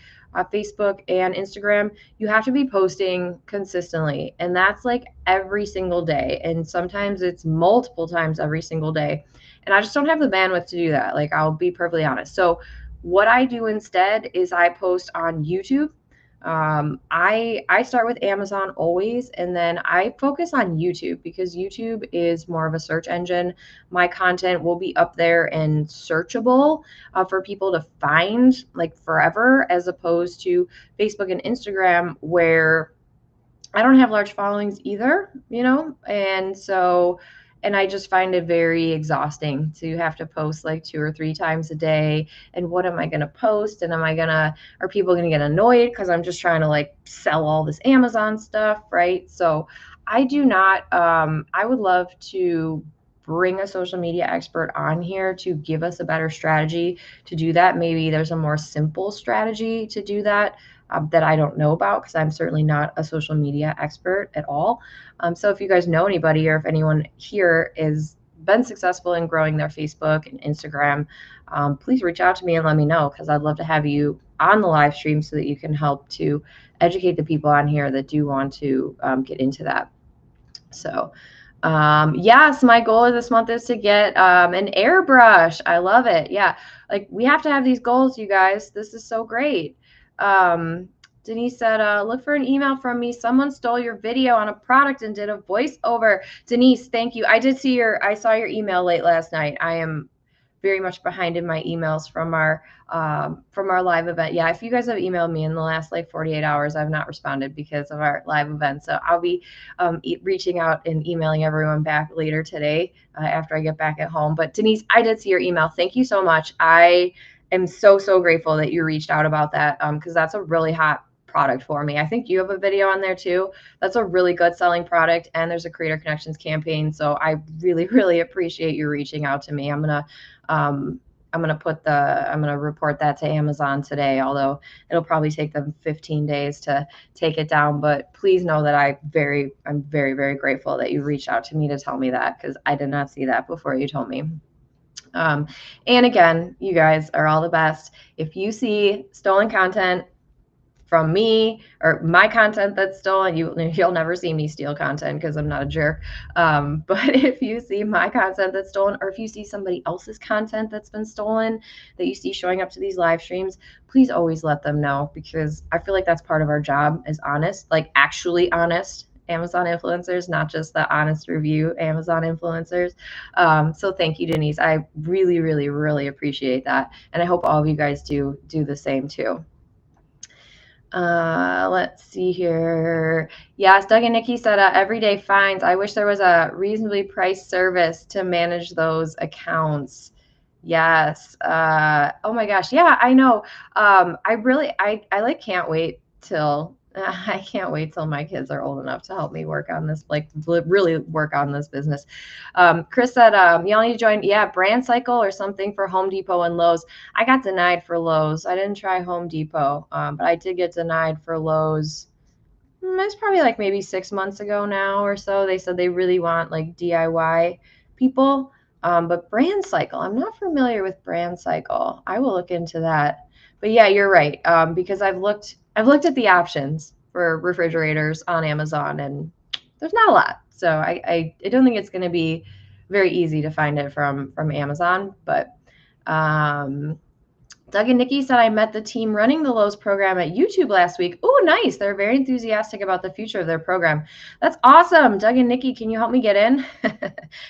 Facebook and Instagram, you have to be posting consistently, and that's like every single day, and sometimes it's multiple times every single day, and I just don't have the bandwidth to do that. Like, I'll be perfectly honest. So What I do instead is I post on YouTube. I start with Amazon always, and then I focus on YouTube because YouTube is more of a search engine. My content will be up there and searchable for people to find like forever, as opposed to Facebook and Instagram, where I don't have large followings either, you know? And so, and I just find it very exhausting to have to post like 2 or 3 times a day. And what am I going to post? And are people going to get annoyed because I'm just trying to like sell all this Amazon stuff, right? So I do not, I would love to bring a social media expert on here to give us a better strategy to do that. Maybe there's a more simple strategy to do that that I don't know about because I'm certainly not a social media expert at all. So if you guys know anybody, or if anyone here is been successful in growing their Facebook and Instagram, please reach out to me and let me know, because I'd love to have you on the live stream so that you can help to educate the people on here that do want to get into that. So yes, my goal this month is to get an airbrush. I love it. Yeah, like we have to have these goals, you guys. This is so great. um, Denise said, look for an email from me. Someone stole your video on a product and did a voiceover. Denise, thank you. I saw your email late last night. I am very much behind in my emails from our live event. Yeah, if you guys have emailed me in the last like 48 hours, I've not responded because of our live event. So I'll be reaching out and emailing everyone back later today after I get back at home. But Denise, I did see your email. Thank you so much. I am so grateful that you reached out about that, because that's a really hot product for me. I think you have a video on there too. That's a really good selling product, and there's a Creator Connections campaign. So I really appreciate you reaching out to me. Um, I'm gonna report that to Amazon today, although it'll probably take them 15 days to take it down. But please know that I'm very grateful that you reached out to me to tell me that, because I did not see that before you told me. And again, you guys are all the best. If you see stolen content from me or my content that's stolen, you'll never see me steal content because I'm not a jerk. But if you see my content that's stolen, or if you see somebody else's content that's been stolen that you see showing up to these live streams, please always let them know, because I feel like that's part of our job as honest, like actually honest Amazon influencers, not just the honest review Amazon influencers. So thank you, Denise. I really appreciate that, and I hope all of you guys do the same too. Let's see here. Yes, Doug and Nikki said everyday fines. I wish there was a reasonably priced service to manage those accounts. Yes. Oh my gosh. Yeah, I know. I like can't wait till I can't wait till my kids are old enough to help me work on this, like really work on this business. Chris said, y'all need to join, yeah, Brand Cycle or something for Home Depot and Lowe's. I got denied for Lowe's. I didn't try Home Depot, but I did get denied for Lowe's. It's probably like maybe 6 months ago now or so. They said they really want like DIY people. But Brand Cycle, I'm not familiar with Brand Cycle. I will look into that. But yeah, you're right. Because I've looked at the options for refrigerators on Amazon, and there's not a lot. So I don't think it's going to be very easy to find it from Amazon. But Doug and Nikki said, I met the team running the Lowe's program at YouTube last week. Oh, nice. They're very enthusiastic about the future of their program. That's awesome. Doug and Nikki, can you help me get in?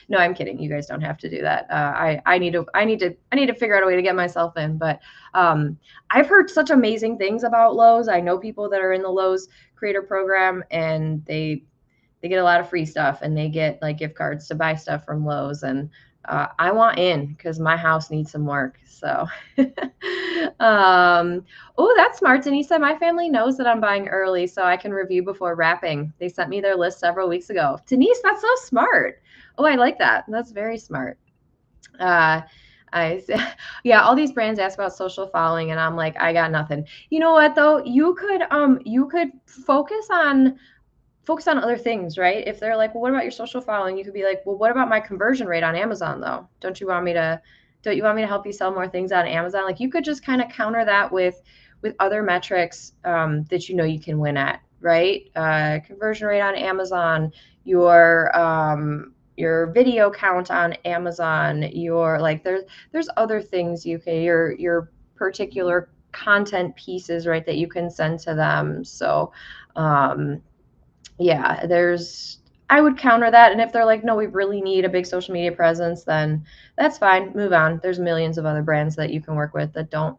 No, I'm kidding. You guys don't have to do that. I need to figure out a way to get myself in. But I've heard such amazing things about Lowe's. I know people that are in the Lowe's creator program, and they get a lot of free stuff, and they get like gift cards to buy stuff from Lowe's. And I want in because my house needs some work. So, oh, that's smart. And he said, my family knows that I'm buying early so I can review before wrapping. They sent me their list several weeks ago. Denise, that's so smart. Oh, I like that. That's very smart. Yeah, all these brands ask about social following, and I'm like, I got nothing. You know what though? You could focus on other things, right? If they're like, well, what about your social following? You could be like, well, what about my conversion rate on Amazon though? Don't you want me to help you sell more things on Amazon? Like you could just kind of counter that with other metrics that you can win at, right? Conversion rate on Amazon, your video count on Amazon, your like there's other things you can your particular content pieces, right, that you can send to them. So yeah, I would counter that. And if they're like, no, we really need a big social media presence, then that's fine. Move on. There's millions of other brands that you can work with that don't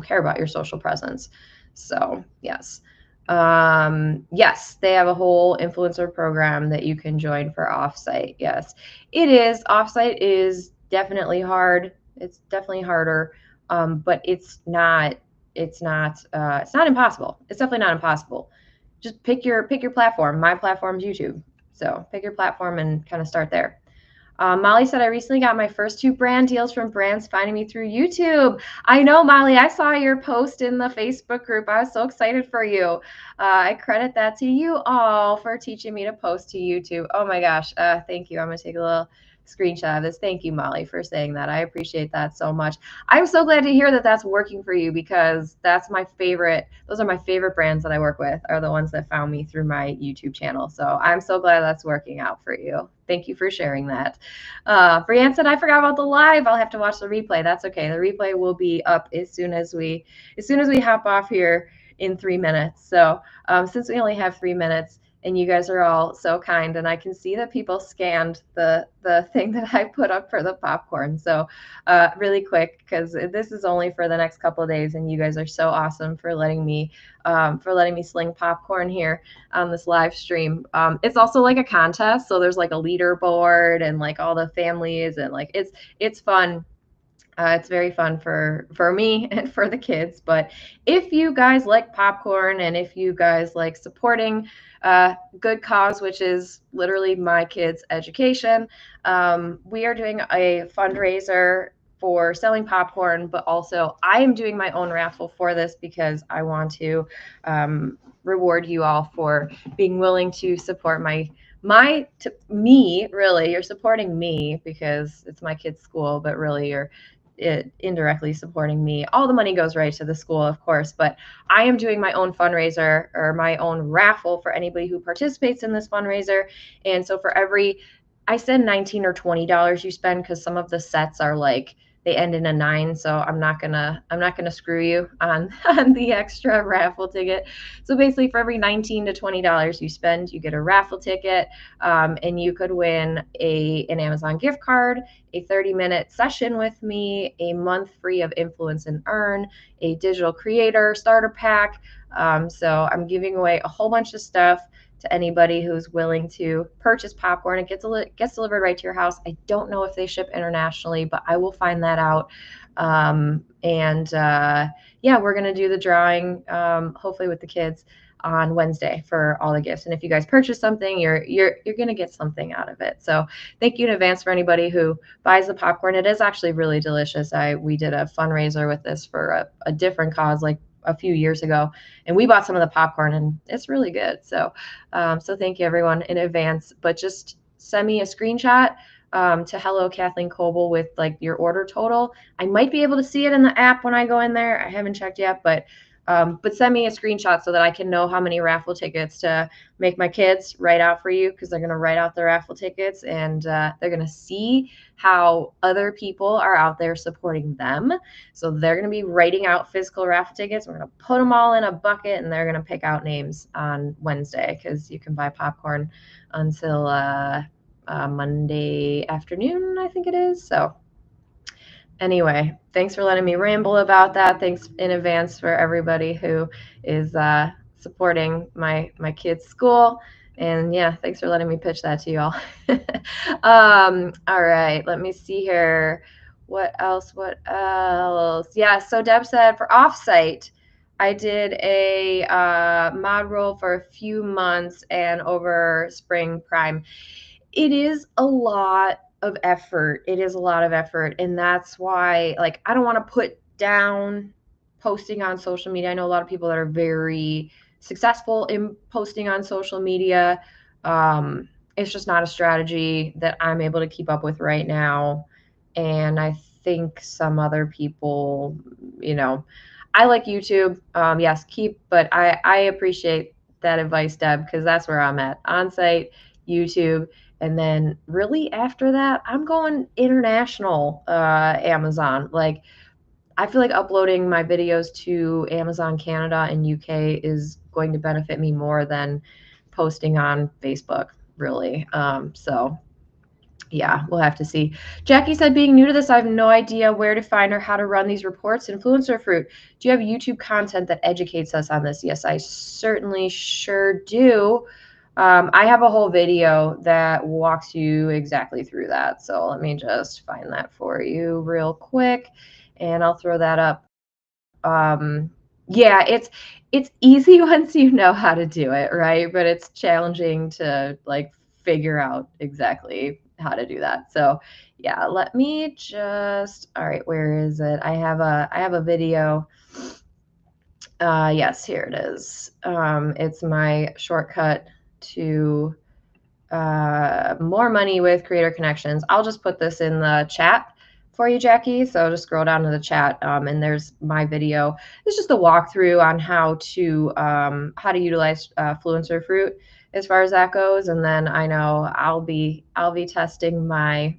care about your social presence. So yes. Yes, they have a whole influencer program that you can join for offsite. Yes, it is. Offsite is definitely hard. It's definitely harder. But it's not impossible. It's definitely not impossible. Just pick your platform. My platform's YouTube. So pick your platform and kind of start there. Molly said, I recently got my first 2 brand deals from brands finding me through YouTube. I know, Molly. I saw your post in the Facebook group. I was so excited for you. I credit that to you all for teaching me to post to YouTube. Oh my gosh. Thank you. I'm going to take a little screenshot of this. Thank you, Molly, for saying that. I appreciate that so much. I'm so glad to hear that that's working for you, because that's my favorite. Those are my favorite brands that I work with, are the ones that found me through my YouTube channel. So I'm so glad that's working out for you. Thank you for sharing that. Brianne said, I forgot about the live. I'll have to watch the replay. That's okay. The replay will be up as soon as we hop off here in 3 minutes. So since we only have 3 minutes, and you guys are all so kind, and I can see that people scanned the thing that I put up for the popcorn. So really quick, because this is only for the next couple of days, and you guys are so awesome for letting me sling popcorn here on this live stream. It's also like a contest, so there's like a leaderboard and like all the families, and like it's fun. It's very fun for me and for the kids. But if you guys like popcorn, and if you guys like supporting good cause, which is literally my kids' education, we are doing a fundraiser for selling popcorn. But also, I am doing my own raffle for this, because I want to reward you all for being willing to support me. Really, you're supporting me because it's my kids' school, but really you're indirectly supporting me. All the money goes right to the school, of course, but I am doing my own fundraiser, or my own raffle, for anybody who participates in this fundraiser. And so for every, I said $19 or $20 you spend, because some of the sets are like, they end in a 9, so I'm not gonna screw you on on the extra raffle ticket. So basically, for every $19 to $20 you spend, you get a raffle ticket, and you could win an Amazon gift card, a 30-minute session with me, a month free of Influence and Earn, a digital creator starter pack. So I'm giving away a whole bunch of stuff to anybody who's willing to purchase popcorn. It gets delivered right to your house. I don't know if they ship internationally, but I will find that out. Yeah, we're gonna do the drawing, hopefully with the kids, on Wednesday for all the gifts. And if you guys purchase something, you're gonna get something out of it. So thank you in advance for anybody who buys the popcorn. It is actually really delicious. We did a fundraiser with this for a different cause, like a few years ago, and we bought some of the popcorn, and it's really good. So so thank you everyone in advance. But just send me a screenshot to hello Kathleen Coble with like your order total. I might be able to see it in the app when I go in there. I haven't checked yet, but send me a screenshot so that I can know how many raffle tickets to make my kids write out for you, because they're going to write out the raffle tickets, and they're going to see how other people are out there supporting them. So they're going to be writing out physical raffle tickets. We're going to put them all in a bucket, and they're going to pick out names on Wednesday, because you can buy popcorn until Monday afternoon, I think it is. So anyway, thanks for letting me ramble about that. Thanks in advance for everybody who is supporting my kids' school. And yeah, thanks for letting me pitch that to you all. All right, let me see here. What else? Yeah, so Deb said for offsite, I did a mod roll for a few months and over spring prime. It is a lot of effort. It is a lot of effort. And that's why, like, I don't want to put down posting on social media. I know a lot of people that are very successful in posting on social media. It's just not a strategy that I'm able to keep up with right now. And I think some other people, I like YouTube. Yes, but I appreciate that advice, Deb, because that's where I'm at. On-site, YouTube. And then really after that, I'm going international Amazon. Like, I feel like uploading my videos to Amazon Canada and UK is going to benefit me more than posting on Facebook, really. So yeah, we'll have to see. Jackie said, being new to this, I have no idea where to find or how to run these reports. Influencer Fruit, do you have YouTube content that educates us on this? Yes, I certainly sure do. I have a whole video that walks you exactly through that. So let me just find that for you real quick, and I'll throw that up. Yeah, it's easy once you know how to do it, right? But it's challenging to like figure out exactly how to do that. So yeah, let me just, all right, where is it? I have a video. Yes, here it is. It's my shortcut to more money with creator connections. I'll just put this in the chat for you, Jackie. So just scroll down to the chat, and there's my video. It's just a walkthrough on how to utilize Fluencer Fruit as far as that goes. And then I know I'll be testing my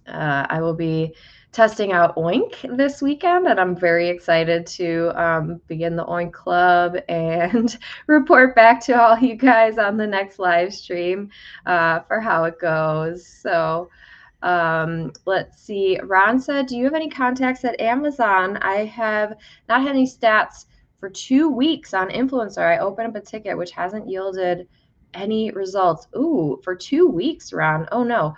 I will be testing out Oink this weekend, and I'm very excited to begin the Oink Club and report back to all you guys on the next live stream for how it goes. So let's see. Ron said, do you have any contacts at Amazon? I have not had any stats for 2 weeks on influencer. I opened up a ticket which hasn't yielded any results. Ooh, for 2 weeks, Ron. Oh no.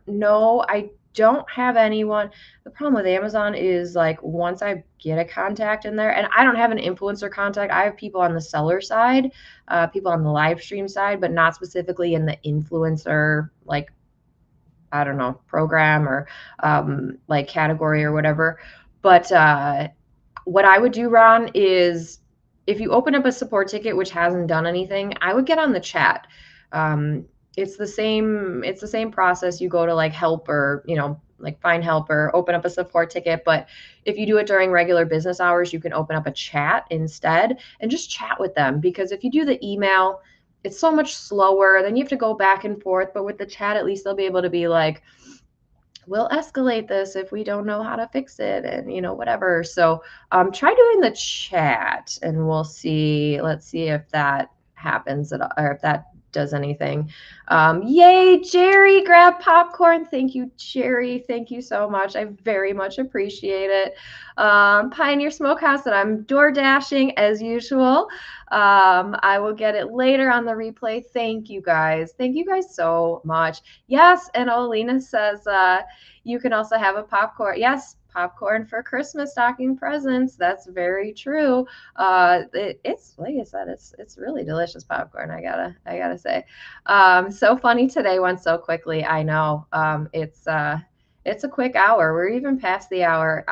No, I don't have anyone. The problem with Amazon is like once I get a contact in there, and I don't have an influencer contact. I have people on the seller side, people on the live stream side, but not specifically in the influencer like I don't know, program or like category or whatever. But what I would do, Ron, is if you open up a support ticket which hasn't done anything, I would get on the chat. Um, it's the same process. You go to like help or, like find help or open up a support ticket. But if you do it during regular business hours, you can open up a chat instead and just chat with them. Because if you do the email, it's so much slower. Then you have to go back and forth. But with the chat, at least they'll be able to be like, we'll escalate this if we don't know how to fix it and whatever. So try doing the chat and we'll see. Let's see if that happens at all, or if that does anything. Yay, Jerry, grab popcorn. Thank you, Jerry. Thank you so much. I very much appreciate it. Pioneer Smokehouse, that I'm door dashing as usual. I will get it later on the replay. Thank you guys. Thank you guys so much. Yes, and Olena says you can also have a popcorn. Yes, popcorn for Christmas stocking presents. That's very true. It's like I said, it's really delicious popcorn. I gotta say. So funny today went so quickly. I know. It's a quick hour. We're even past the hour.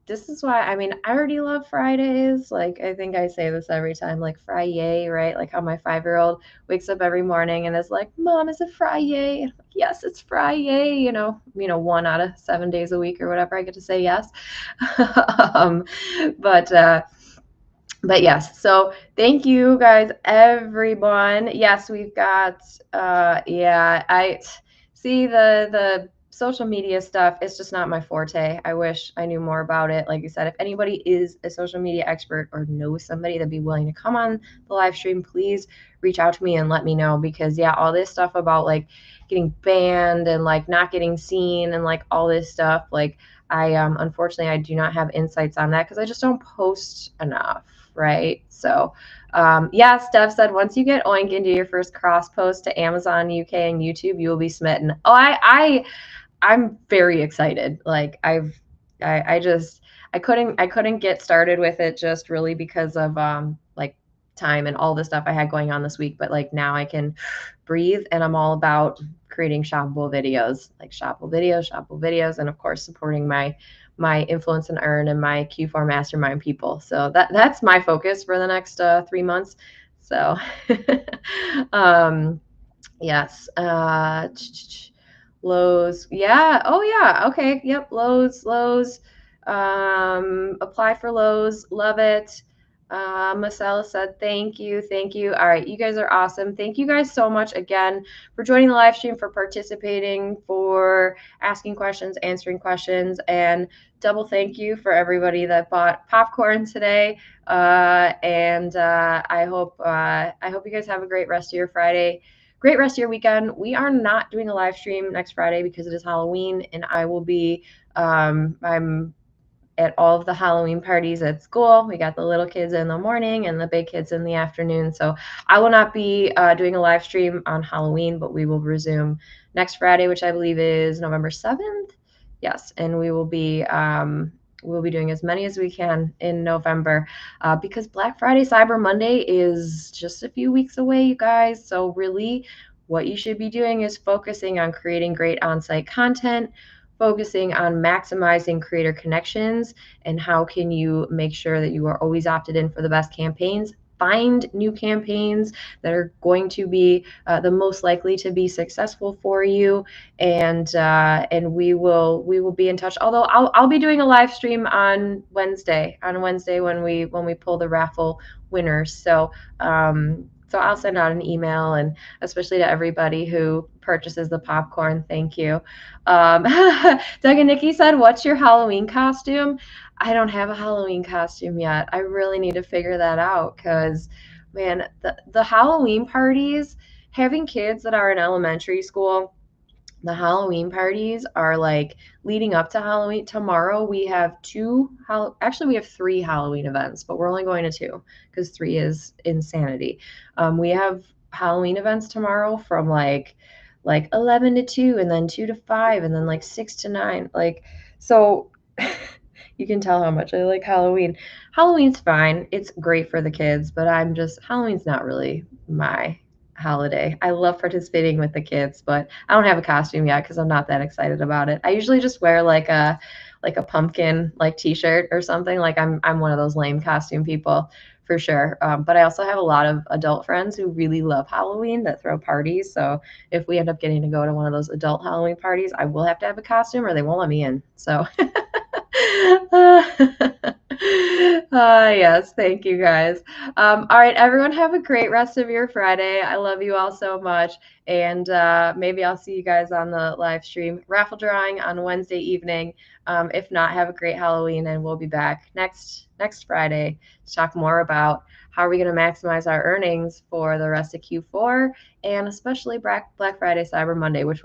This is why, I mean, I already love Fridays. Like, I think I say this every time, like, Friday, right? Like how my 5-year-old wakes up every morning and is like, Mom, is it Friday? And I'm like, yes, it's Friday. 1 out of 7 days a week or whatever, I get to say yes. um, but, uh, but yes, so thank you guys, everyone. Yes, we've got, yeah, I see the social media stuff. It's just not my forte. I wish I knew more about it. Like you said, if anybody is a social media expert or knows somebody that'd be willing to come on the live stream, please reach out to me and let me know, because yeah, all this stuff about like getting banned and like not getting seen and like all this stuff, like I unfortunately I do not have insights on that because I just don't post enough, right? So yeah, Steph said once you get Oink into your first cross post to Amazon UK and YouTube, you will be smitten. Oh, I'm very excited. Like I couldn't get started with it just really because of like time and all the stuff I had going on this week, but like now I can breathe, and I'm all about creating shoppable videos, and of course supporting my influence and earn and my Q4 mastermind people. So that's my focus for the next 3 months. So yes. Lowe's. Yeah. Oh yeah. Okay. Yep. Lowe's. Apply for Lowe's. Love it. Marcella said, thank you. Thank you. All right. You guys are awesome. Thank you guys so much again for joining the live stream, for participating, for asking questions, answering questions, and double thank you for everybody that bought popcorn today. I hope you guys have a great rest of your Friday. Great rest of your weekend. We are not doing a live stream next Friday because it is Halloween, and I will be I'm at all of the Halloween parties at school. We got the little kids in the morning and the big kids in the afternoon. So I will not be doing a live stream on Halloween, but we will resume next Friday, which I believe is November 7th. Yes, and we'll be doing as many as we can in November because Black Friday, Cyber Monday is just a few weeks away, you guys. So really, what you should be doing is focusing on creating great on-site content, focusing on maximizing creator connections, and how can you make sure that you are always opted in for the best campaigns. Find new campaigns that are going to be the most likely to be successful for you, and we will be in touch. Although I'll be doing a live stream on Wednesday when we pull the raffle winners. So I'll send out an email, and especially to everybody who purchases the popcorn, thank you. Doug and Nikki said, what's your Halloween costume? I don't have a Halloween costume yet. I really need to figure that out because, man, the Halloween parties, having kids that are in elementary school, the Halloween parties are like leading up to Halloween. Tomorrow we have actually we have three Halloween events, but we're only going to two because three is insanity. We have Halloween events tomorrow from like 11 to 2 and then 2 to 5 and then like 6 to 9. Like so you can tell how much I like Halloween. Halloween's fine. It's great for the kids, but Halloween's not really my holiday. I love participating with the kids, but I don't have a costume yet because I'm not that excited about it. I usually just wear like a pumpkin like t-shirt or something. Like I'm one of those lame costume people for sure. But I also have a lot of adult friends who really love Halloween that throw parties. So if we end up getting to go to one of those adult Halloween parties, I will have to have a costume or they won't let me in. So yes, thank you guys. All right, everyone, have a great rest of your Friday. I love you all so much. And maybe I'll see you guys on the live stream raffle drawing on Wednesday evening. If not, have a great Halloween, and we'll be back next Friday to talk more about how are we going to maximize our earnings for the rest of Q4 and especially Black Friday, Cyber Monday, which